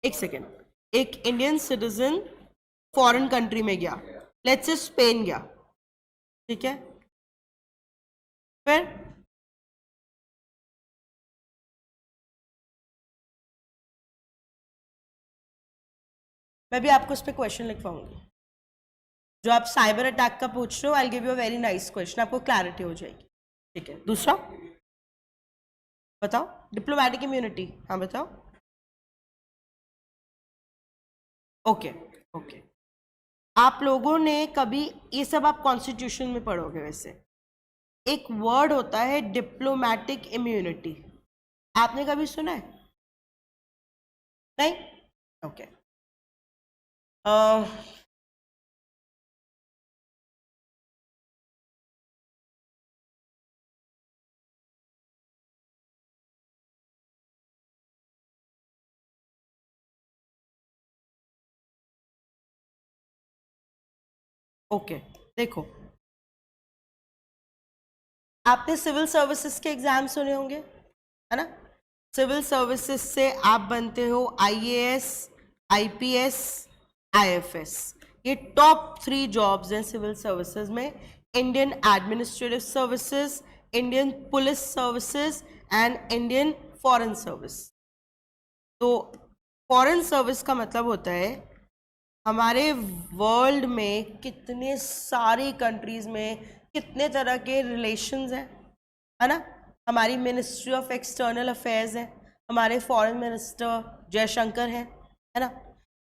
एक सेकेंड, एक इंडियन सिटीजन फॉरेन कंट्री में गया, लेट्स से स्पेन गया, ठीक है, फिर मैं भी आपको उस पर क्वेश्चन लिखवाऊंगी जो आप साइबर अटैक का पूछ रहे हो। I give you a very nice question, आपको क्लैरिटी हो जाएगी, ठीक है। दूसरा बताओ, डिप्लोमेटिक इम्यूनिटी, हाँ बताओ। ओके ओके, आप लोगों ने कभी ये सब आप कॉन्स्टिट्यूशन में पढ़ोगे, वैसे एक वर्ड होता है डिप्लोमेटिक इम्यूनिटी, आपने कभी सुना है? नहीं? ओके ओके, देखो आपने सिविल सर्विसेज के एग्जाम सुने होंगे, है ना? सिविल सर्विसेज से आप बनते हो आईएएस, आईपीएस, आईएफएस। ये टॉप 3 जॉब्स हैं सिविल सर्विसेज में। Indian administrative services, Indian police services and Indian foreign service. तो फॉरेन सर्विस का मतलब होता है हमारे वर्ल्ड में कितने सारी कंट्रीज में कितने तरह के रिलेशंस हैं, है ना? हमारी मिनिस्ट्री ऑफ एक्सटर्नल अफेयर्स है, हमारे फॉरेन मिनिस्टर जयशंकर हैं, है ना?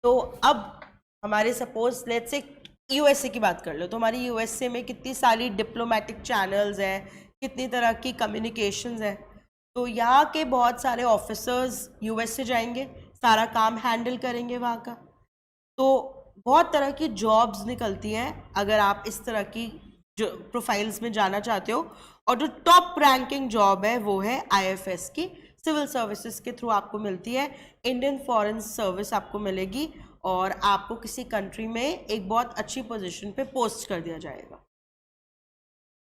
तो अब हमारे सपोज लेट्स से यूएसए की बात कर लो, तो हमारी यूएसए में कितनी सारी डिप्लोमेटिक चैनल्स हैं, कितनी तरह की कम्युनिकेशंस हैं। तो यहाँ के बहुत सारे ऑफिसर्स यूएसए जाएंगे, सारा काम हैंडल करेंगे वहाँ का। तो बहुत तरह की जॉब्स निकलती हैं अगर आप इस तरह की जो प्रोफाइल्स में जाना चाहते हो। और जो टॉप रैंकिंग जॉब है वो है आईएफएस की, सिविल सर्विसेज के थ्रू आपको मिलती है। इंडियन फॉरेन सर्विस आपको मिलेगी और आपको किसी कंट्री में एक बहुत अच्छी पोजीशन पे पोस्ट कर दिया जाएगा।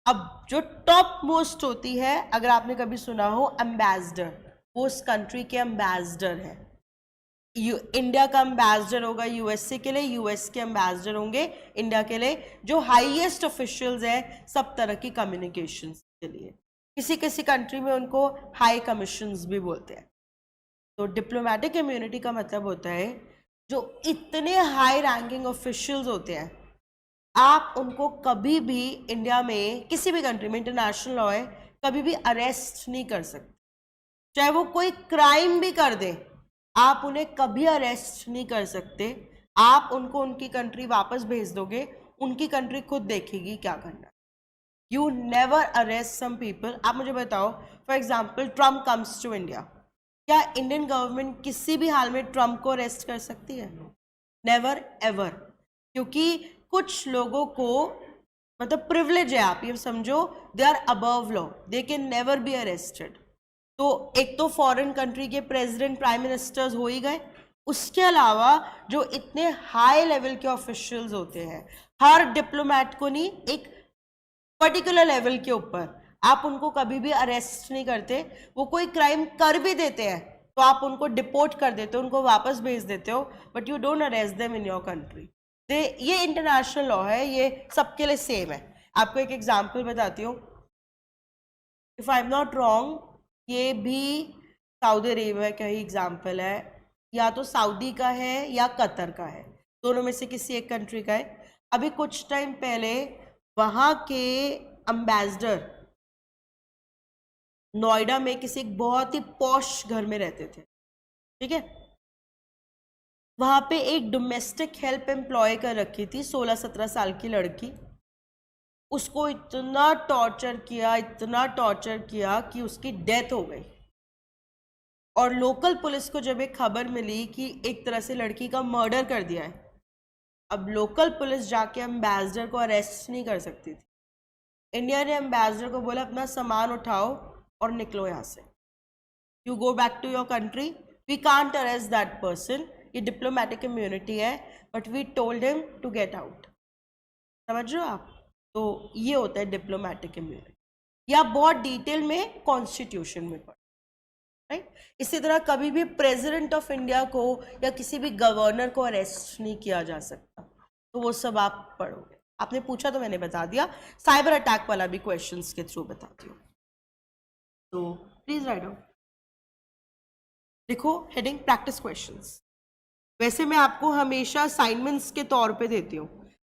अब जो टॉप मोस्ट होती है, अगर आपने कभी सुना हो एम्बेसडर, वो उस कंट्री के एम्बेसडर है। इंडिया का एम्बेसडर होगा यूएसए के लिए, यूएस के एम्बेसडर होंगे इंडिया के लिए। जो हाईएस्ट ऑफिशियल्स हैं सब तरह की कम्युनिकेशंस के लिए, किसी किसी कंट्री में उनको हाई कमीशंस भी बोलते हैं। तो डिप्लोमेटिक इम्यूनिटी का मतलब होता है जो इतने हाई रैंकिंग ऑफिशियल्स होते हैं, आप उनको कभी भी इंडिया में किसी भी कंट्री में, इंटरनेशनल लॉ है, कभी भी अरेस्ट नहीं कर सकते। चाहे वो कोई क्राइम भी कर दें, आप उन्हें कभी अरेस्ट नहीं कर सकते। आप उनको उनकी कंट्री वापस भेज दोगे, उनकी कंट्री खुद देखेगी क्या करना। You never arrest some people. आप मुझे बताओ, for example Trump comes to India, क्या इंडियन गवर्नमेंट किसी भी हाल में ट्रम्प को अरेस्ट कर सकती है? Never ever. क्योंकि कुछ लोगों को मतलब प्रिविलेज है, आप ये समझो, they are above law, they can never be arrested. तो एक तो फॉरेन कंट्री के प्रेसिडेंट, प्राइम मिनिस्टर्स हो ही गए, उसके अलावा जो इतने हाई लेवल के ऑफिशियल्स होते हैं, हर डिप्लोमेट को नहीं, एक पर्टिकुलर लेवल के ऊपर आप उनको कभी भी अरेस्ट नहीं करते। वो कोई क्राइम कर भी देते हैं तो आप उनको डिपोर्ट कर देते हो, उनको वापस भेज देते हो, but you don't arrest them in your country. ये इंटरनेशनल लॉ है, ये सबके लिए सेम है। आपको एक एग्जाम्पल बताती हूँ, if I am not wrong, ये भी सऊदी अरेबिया का ही एग्जाम्पल है। या तो सऊदी का है या कतर का है, दोनों में से किसी एक कंट्री का है। अभी कुछ टाइम पहले वहां के एम्बेसडर नोएडा में किसी एक बहुत ही पॉश घर में रहते थे, ठीक है। वहां पे एक डोमेस्टिक हेल्प एम्प्लॉय कर रखी थी, 16-17 साल की लड़की। उसको इतना टॉर्चर किया, इतना टॉर्चर किया कि उसकी डेथ हो गई। और लोकल पुलिस को जब एक खबर मिली कि एक तरह से लड़की का मर्डर कर दिया है, अब लोकल पुलिस जाके एम्बेसडर को अरेस्ट नहीं कर सकती थी। इंडिया ने एम्बेसडर को बोला अपना सामान उठाओ और निकलो यहाँ से, you go back to your country, we can't arrest that person, ये डिप्लोमेटिक इम्यूनिटी है, but we told him to get out. समझ रहे हो आप? तो ये होता है डिप्लोमेटिक इम्यूनिटी, या बहुत डिटेल में कॉन्स्टिट्यूशन में पढ़, राइट। इसी तरह कभी भी प्रेसिडेंट ऑफ इंडिया को या किसी भी गवर्नर को अरेस्ट नहीं किया जा सकता, तो वो सब आप पढ़ोगे। आपने पूछा तो मैंने बता दिया। साइबर अटैक वाला भी क्वेश्चंस के थ्रू बताती हूँ, तो प्लीज राइट डाउन। देखो हेडिंग प्रैक्टिस क्वेश्चंस। वैसे मैं आपको हमेशा असाइनमेंट्स के तौर पे देती हूँ,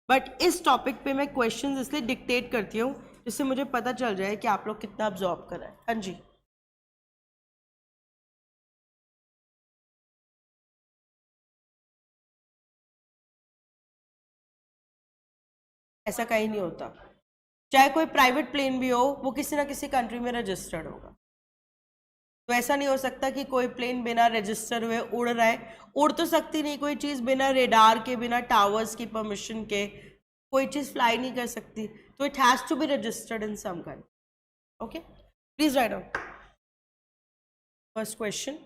बट इस टॉपिक पे मैं क्वेश्चंस इसलिए डिक्टेट करती हूँ जिससे मुझे पता चल जाए कि आप लोग कितना अब्जॉर्ब कर रहे हैं। हाँ जी, ऐसा कहीं नहीं होता। चाहे कोई प्राइवेट प्लेन भी हो, वो किसी ना किसी कंट्री में रजिस्टर्ड होगा। तो ऐसा नहीं हो सकता कि कोई प्लेन बिना रजिस्टर हुए उड़ रहा है। उड़ तो सकती नहीं कोई चीज़ बिना रेडार के, बिना टावर्स की परमिशन के कोई चीज़ फ्लाई नहीं कर सकती। तो it has to be registered in some country. Okay, please write down. First question,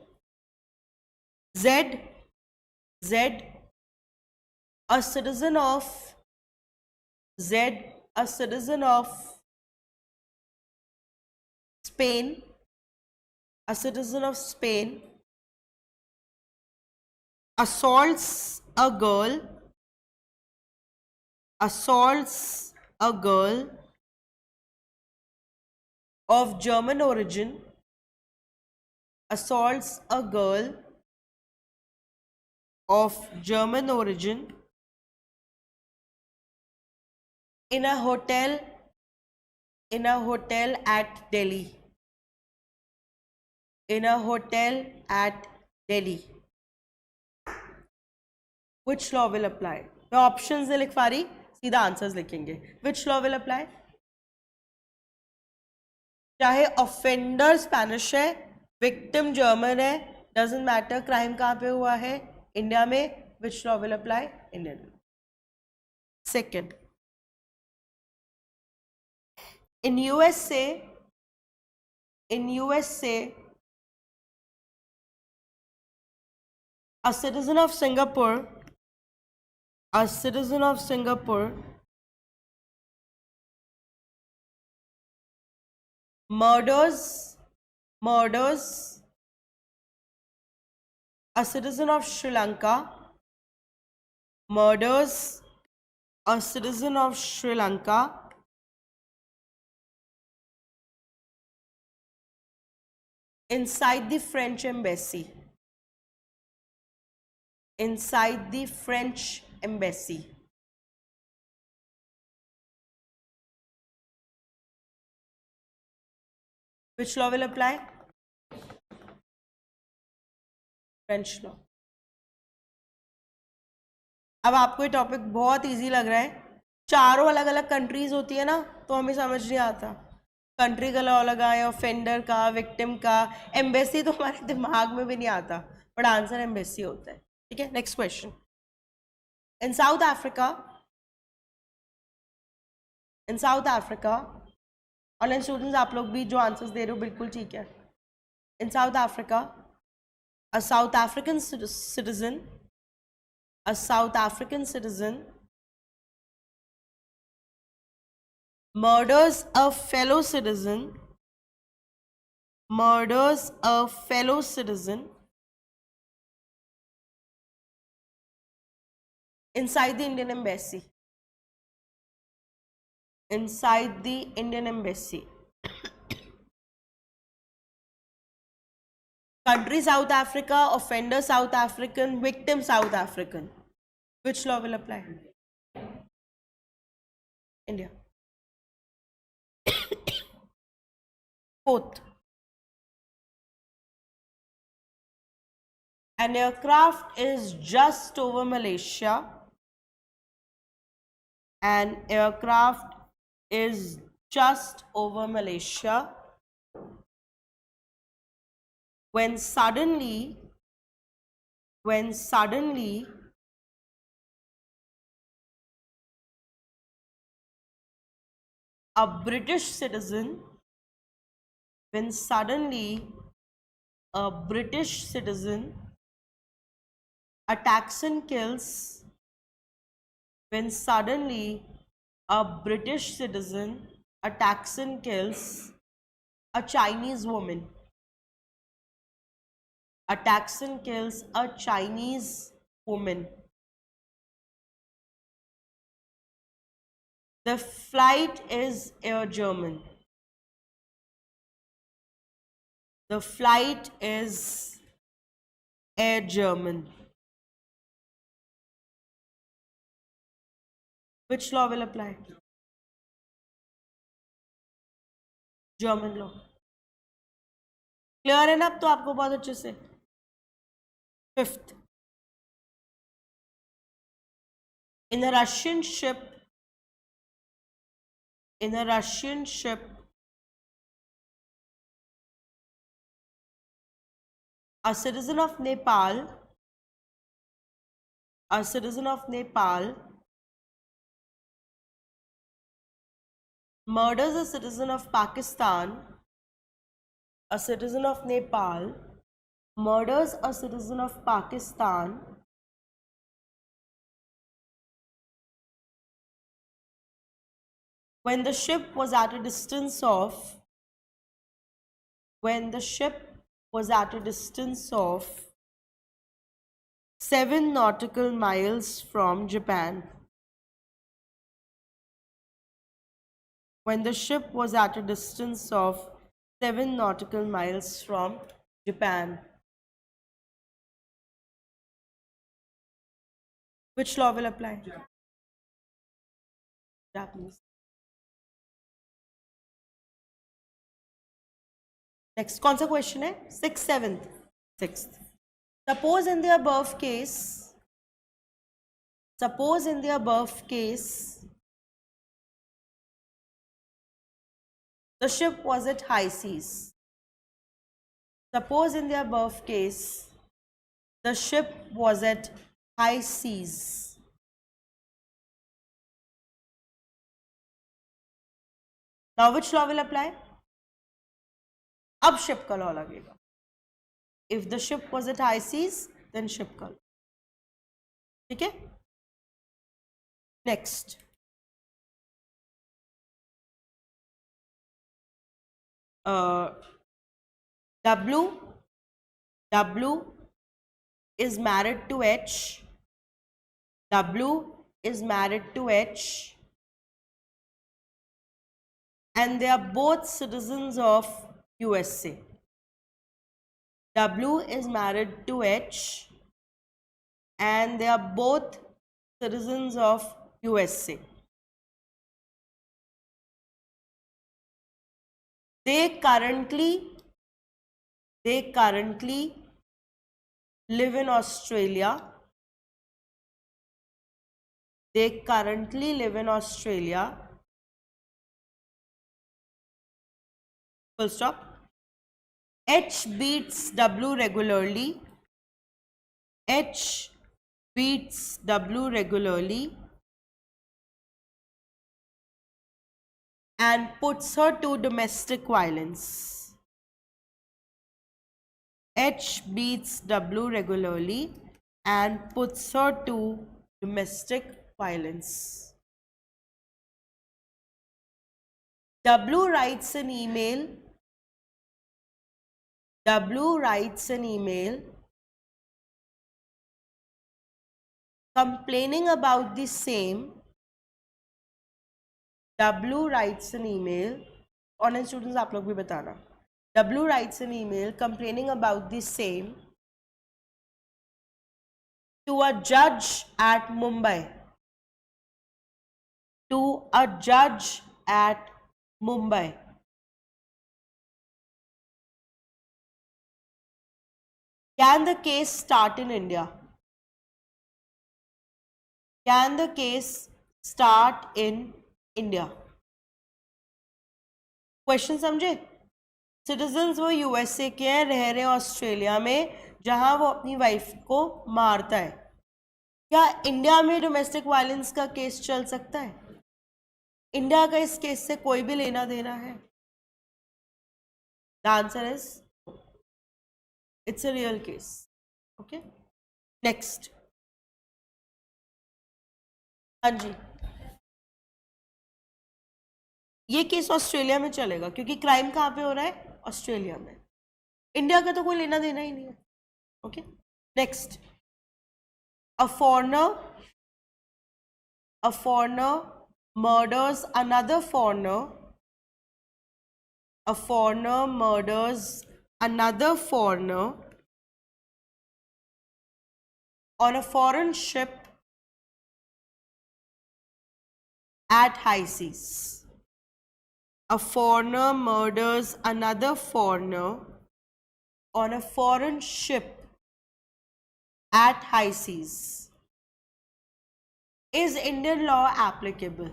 Z, a citizen of Z, a citizen of Spain, a citizen of Spain assaults a girl, assaults a girl of German origin, assaults a girl of German origin in a hotel at Delhi, in a hotel at Delhi. Which law will apply? मैं options नहीं लिख पा रही, सीधा answers लिखेंगे। Which law will apply? चाहे offender Spanish है, victim German है, डजेंट मैटर, क्राइम कहाँ पे हुआ है, इंडिया में, विच law will apply? Indian. Second, in USA, a citizen of Singapore, a citizen of Singapore murders a citizen of Sri Lanka, murders a citizen of Sri Lanka inside the French embassy, inside the French embassy. Which law will apply? French law. अब आपको ये topic बहुत easy लग रहा है। चारों अलग अलग कंट्रीज होती है ना, तो हमें समझ नहीं आता। कंट्री का लॉ लगा है, ऑफेंडर का, विक्टिम का, एम्बेसी तो हमारे दिमाग में भी नहीं आता, बट आंसर एम्बेसी होता है। ठीक है, नेक्स्ट क्वेश्चन। इन साउथ अफ्रीका, ऑनलाइन स्टूडेंट्स आप लोग भी जो आंसर्स दे रहे हो बिल्कुल ठीक है। In South Africa, a South African citizen, a South African citizen murders a fellow citizen, murders a fellow citizen inside the Indian embassy, inside the Indian embassy. Country South Africa, offender South African, victim South African. Which law will apply? India. Fourth, an aircraft is just over Malaysia. An aircraft is just over Malaysia when suddenly a British citizen attacks and kills a Chinese woman. Attacks and kills a Chinese woman. The flight is Air German. The flight is Air German. Which law will apply? German law. Clear enough तो आपको बहुत अच्छे से. Fifth, in a Russian ship, a citizen of Nepal murders a citizen of Pakistan. A citizen of Nepal murders a citizen of Pakistan when the ship was at a distance of 7 nautical miles from Japan. When the ship was at a distance of 7 nautical miles from Japan. Which law will apply? Japanese. Next, कौन सा question है? 6th, 7th, 6th. Suppose in the above case, the ship was at high seas. Suppose in the above case, the ship was at high seas. Now which law will apply? अब ship का law लगेगा. If the ship was at high seas, then ship का law. ठीक है? Next. W is married to H. W is married to H. And they are both citizens of USA. W is married to H. And they are both citizens of USA. They currently live in Australia. They currently live in Australia. Full stop. H beats W regularly. H beats W regularly and puts her to domestic violence. H beats W regularly and puts her to domestic violence. W writes an email. Complaining about the same. W writes an email. Online students, आप लोग भी बताना. W writes an email complaining about the same to a judge at Mumbai. To a judge at Mumbai. Can the case start in India? Can the case start in India? Question समझे? Citizens वो USA के हैं, रह रहे Australia में, जहां वो अपनी वाइफ को मारता है. क्या इंडिया में डोमेस्टिक वायलेंस का केस चल सकता है? इंडिया का इस केस से कोई भी लेना देना है? The answer is it's a real case. Okay, next. हाँ जी, ये केस ऑस्ट्रेलिया में चलेगा क्योंकि क्राइम कहाँ पे हो रहा है? ऑस्ट्रेलिया में. इंडिया का तो कोई लेना देना ही नहीं है. Okay, next. A foreigner murders another foreigner. A foreigner murders another foreigner on a foreign ship at high seas. A foreigner murders another foreigner on a foreign ship at high seas. Is Indian law applicable?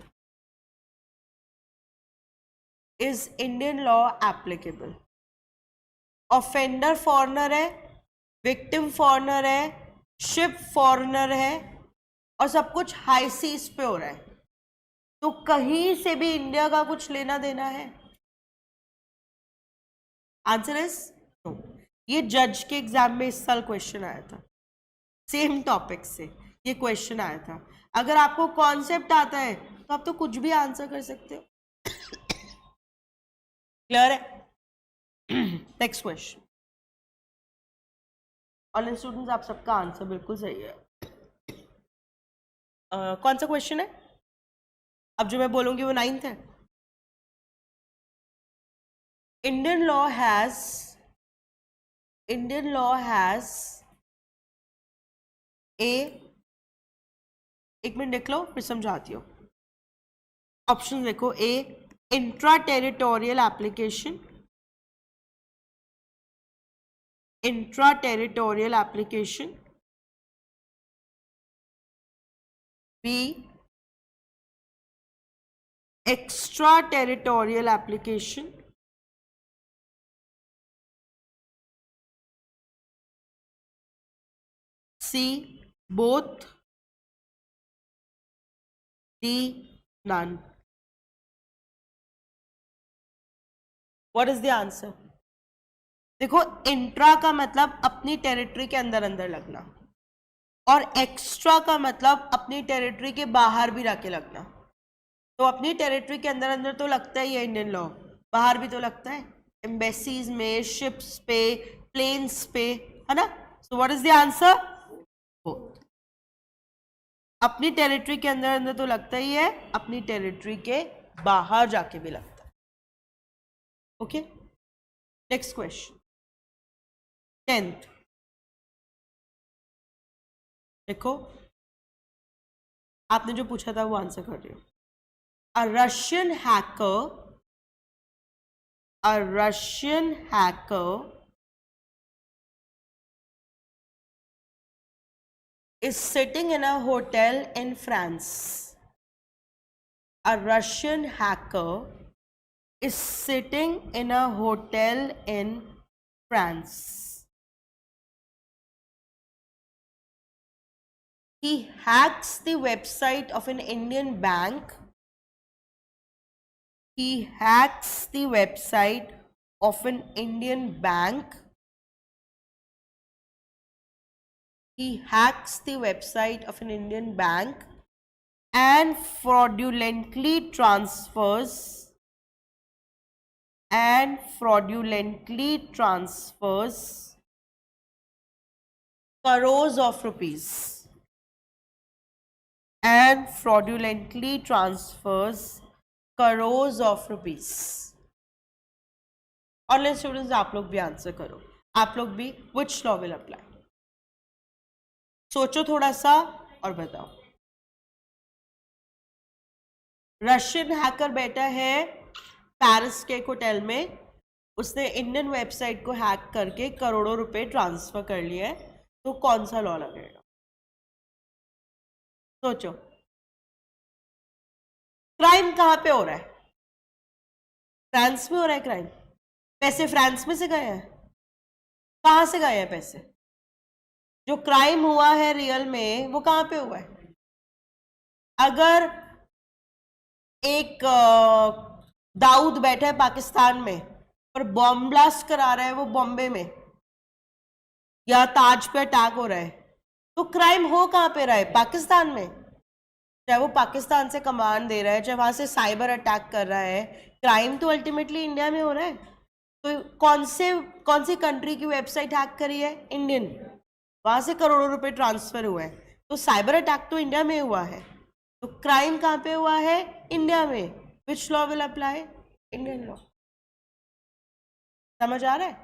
Is Indian law applicable? Offender foreigner है, victim foreigner है, ship foreigner है, और सब कुछ high seas पे हो रहा है. तो कहीं से भी इंडिया का कुछ लेना देना है? Answer is no. ये जज के एग्जाम में इस साल क्वेश्चन आया था, सेम टॉपिक से ये क्वेश्चन आया था. अगर आपको कॉन्सेप्ट आता है तो आप तो कुछ भी आंसर कर सकते हो. क्लियर है? Next question. ऑनलाइन स्टूडेंट्स, आप सबका आंसर बिल्कुल सही है. कौन सा क्वेश्चन है? अब जो मैं बोलूंगी वो 9th है. Indian law has एक मिनट देख लो फिर समझाती हूँ. ऑप्शन देखो. A, intra territorial application. Intra territorial application. B, extra territorial application. C, both. D, none. What is the answer? देखो, इंट्रा का मतलब अपनी टेरिटरी के अंदर अंदर लगना, और एक्स्ट्रा का मतलब अपनी टेरिटरी के बाहर भी रखे लगना. तो अपनी टेरिटरी के अंदर अंदर तो लगता ही है इंडियन लॉ, बाहर भी तो लगता है, एम्बेसीज में, शिप्स पे, प्लेन्स पे, है ना. So what is the answer? अपनी टेरिटरी के अंदर अंदर तो लगता ही है, अपनी टेरिटरी के बाहर जाके भी लगता है. Okay, next question. 10th. देखो, आपने जो पूछा था वो आंसर कर रही हो. A Russian hacker is sitting in a hotel in France. A Russian hacker is sitting in a hotel in France. He hacks the website of an Indian bank. He hacks the website of an Indian bank. He hacks the website of an Indian bank and fraudulently transfers crores of rupees. And fraudulently transfers crores of rupees. Online students आप लोग भी answer करो, आप लोग भी विच law will apply, सोचो थोड़ा सा और बताओ। रशियन हैकर बैठा है पेरिस के एक होटल में, उसने इंडियन वेबसाइट को हैक करके करोड़ों रुपए ट्रांसफर कर लिए, तो कौन सा लॉ लगेगा? सोचो। क्राइम कहां पे हो रहा है? फ्रांस में हो रहा है क्राइम। पैसे फ्रांस में से गए हैं? कहां से गए हैं पैसे? जो क्राइम हुआ है रियल में वो कहां पे हुआ है? अगर एक दाऊद बैठा है पाकिस्तान में और बॉम्ब ब्लास्ट करा रहा है वो बॉम्बे में, या ताज पे अटैक हो रहा है, तो क्राइम हो कहां पे रहा है? पाकिस्तान में। चाहे वो पाकिस्तान से कमांड दे रहा है, चाहे वहां से साइबर अटैक कर रहा है, क्राइम तो अल्टीमेटली इंडिया में हो रहा है। तो कौन सी कंट्री की वेबसाइट हैक करी है? इंडियन। वहां से करोड़ों रुपए ट्रांसफर हुए हैं, तो साइबर अटैक तो इंडिया में हुआ है, तो क्राइम कहां पे हुआ है? इंडिया में। विच law will apply? Indian law. समझ आ रहा है?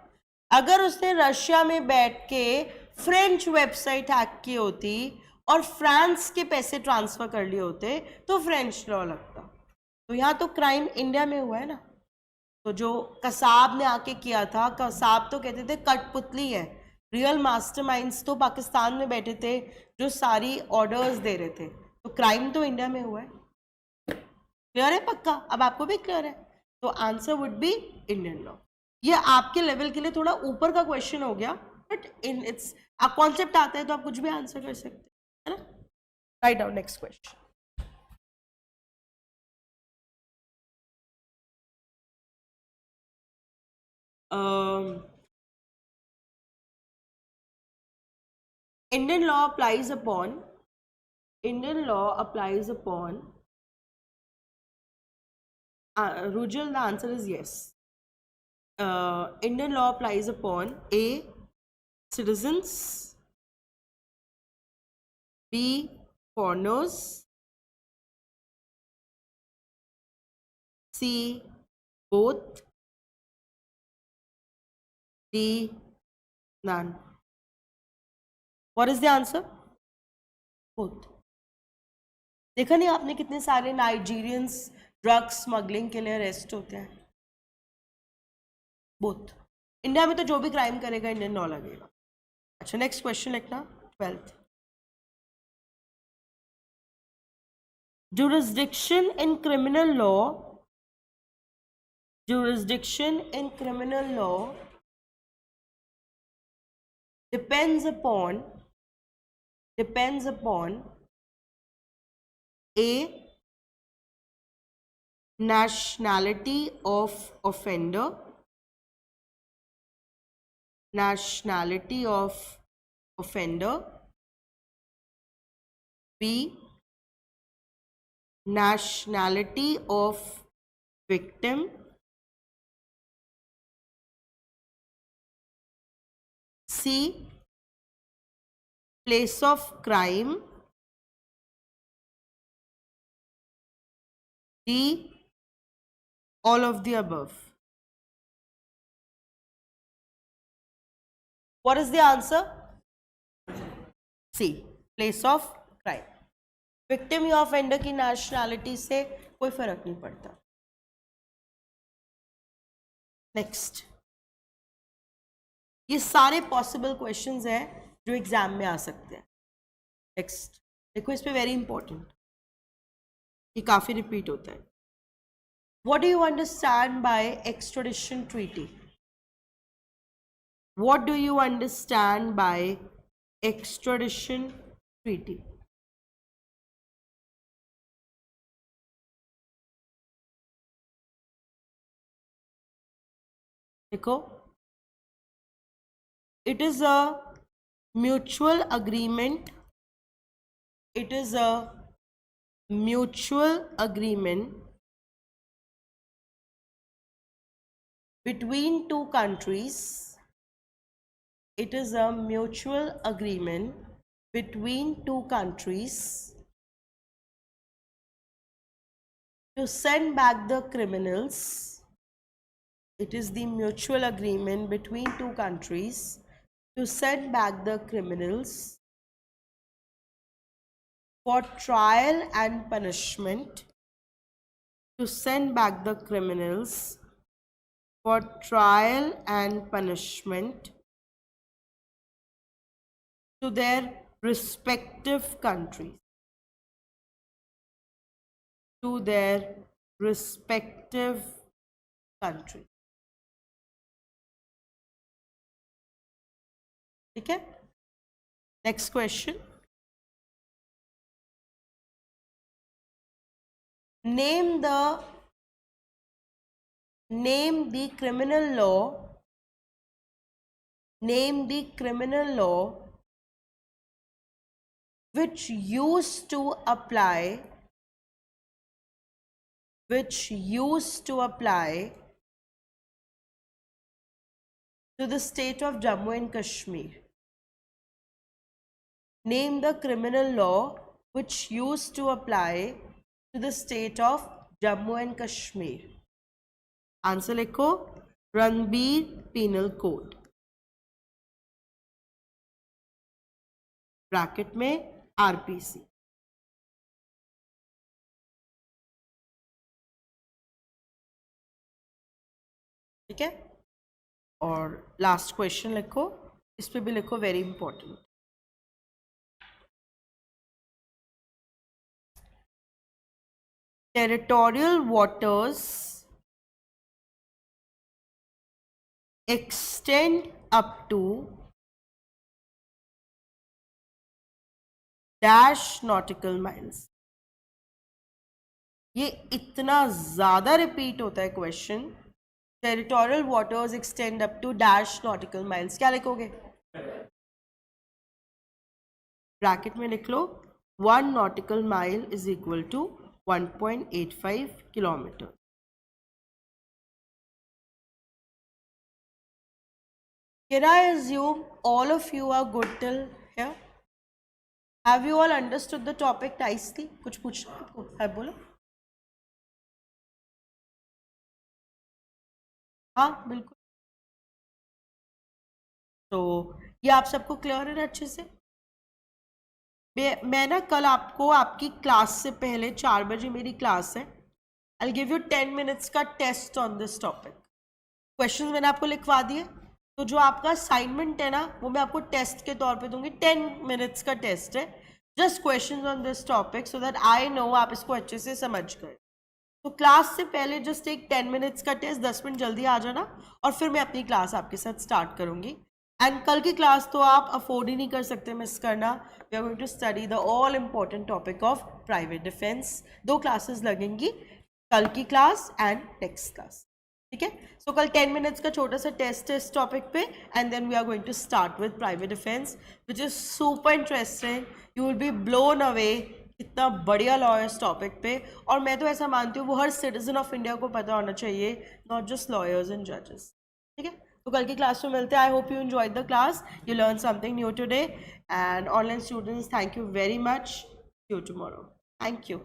अगर उसने रशिया में बैठ के फ्रेंच वेबसाइट हैक की होती और फ्रांस के पैसे ट्रांसफर कर लिए होते तो फ्रेंच लॉ लगता। तो यहाँ तो क्राइम इंडिया में हुआ है ना। तो जो कसाब ने आके किया था, कसाब तो कहते थे कठपुतली है, रियल मास्टरमाइंड्स तो पाकिस्तान में बैठे थे जो सारी ऑर्डर्स दे रहे थे। तो क्राइम तो इंडिया में हुआ है। क्लियर है? पक्का? अब आपको भी क्लियर है? तो answer would be Indian law. ये आपके लेवल के लिए थोड़ा ऊपर का क्वेश्चन हो गया, बट इन इट्स आप कॉन्सेप्ट आता है तो आप कुछ भी आंसर कर सकते हैं, है ना? Write down next question. Indian law applies upon Rujal, the answer is yes. Indian law applies upon A. Citizens, B. Foreigners, C. Both, D. None. What is the answer? Both. देखा नहीं आपने कितने सारे नाइजीरियंस ड्रग्स स्मगलिंग के लिए arrest होते हैं? Both. India में तो जो भी क्राइम करेगा इंडियन लॉ लगेगा। अच्छा, नेक्स्ट क्वेश्चन लिखना, 12th। jurisdiction in criminal law depends upon A. nationality of offender, B. nationality of victim, C. place of crime, D. all of the above. What is the answer? C. place of crime. Victim या offender की nationality से कोई फर्क नहीं पड़ता। Next, ये सारे possible questions हैं जो एग्जाम में आ सकते हैं। नेक्स्ट देखो, इस पे वेरी इंपॉर्टेंट, ये काफी रिपीट होता है। What do you understand by extradition treaty? What do you understand by extradition treaty? देखो, it is a mutual agreement, between two countries. It is a mutual agreement between two countries to send back the criminals It is the mutual agreement between two countries to send back the criminals for trial and punishment, to send back the criminals for trial and punishment to their respective countries, to their respective countries. ठीक है? Next question. Name the criminal law. Name the criminal law which used to apply to the state of Jammu and Kashmir. Name the criminal law which used to apply to the state of Jammu and Kashmir. Answer लिखो, Ranbir Penal Code. Bracket में RPC. ठीक है? और last question लिखो, इस पे भी लिखो very important. Territorial waters extend up to dash nautical miles. ये इतना ज्यादा रिपीट होता है question. Territorial waters extend up to dash nautical miles. क्या लिखोगे? ब्रैकेट में लिख लो 1 nautical mile is equal to 1.85 kilometer. Can I assume all of you are good till here? Have you all understood the topic nicely? कुछ पूछना आपको है? बोलो. हाँ बिल्कुल. तो ये आप सबको क्लियर है ना अच्छे से? मैं ना कल आपको आपकी क्लास से पहले 4 बजे मेरी क्लास है. I'll give you 10 minutes का test on this topic. Questions मैंने आपको लिखवा दिए. तो जो आपका असाइनमेंट है ना वो मैं आपको टेस्ट के तौर पे दूंगी. 10 मिनट्स का टेस्ट है. Just questions on this topic so that I know आप इसको अच्छे से समझ गए. तो क्लास से पहले जस्ट एक 10 मिनट्स का टेस्ट, 10 मिनट जल्दी आ जाना और फिर मैं अपनी क्लास आपके साथ स्टार्ट करूंगी. एंड कल की क्लास तो आप अफोर्ड ही नहीं कर सकते मिस करना. We are going to study the all important topic of private defence. 2 classes लगेंगी, कल की क्लास एंड नेक्स्ट क्लास. ठीक है? सो कल 10 मिनट्स का छोटा सा टेस्ट है इस टॉपिक पे and then we are going to start with private defence which is super interesting. You will be blown away. इतना बढ़िया लॉ है इस टॉपिक पे और मैं तो ऐसा मानती हूँ वो हर सिटीजन ऑफ इंडिया को पता होना चाहिए, नॉट जस्ट लॉयर्स एंड जजेस. ठीक है? तो कल की क्लास में मिलते हैं. I hope you enjoyed the class, you learn something new today. And online students, thank you very much. See you tomorrow. Thank you.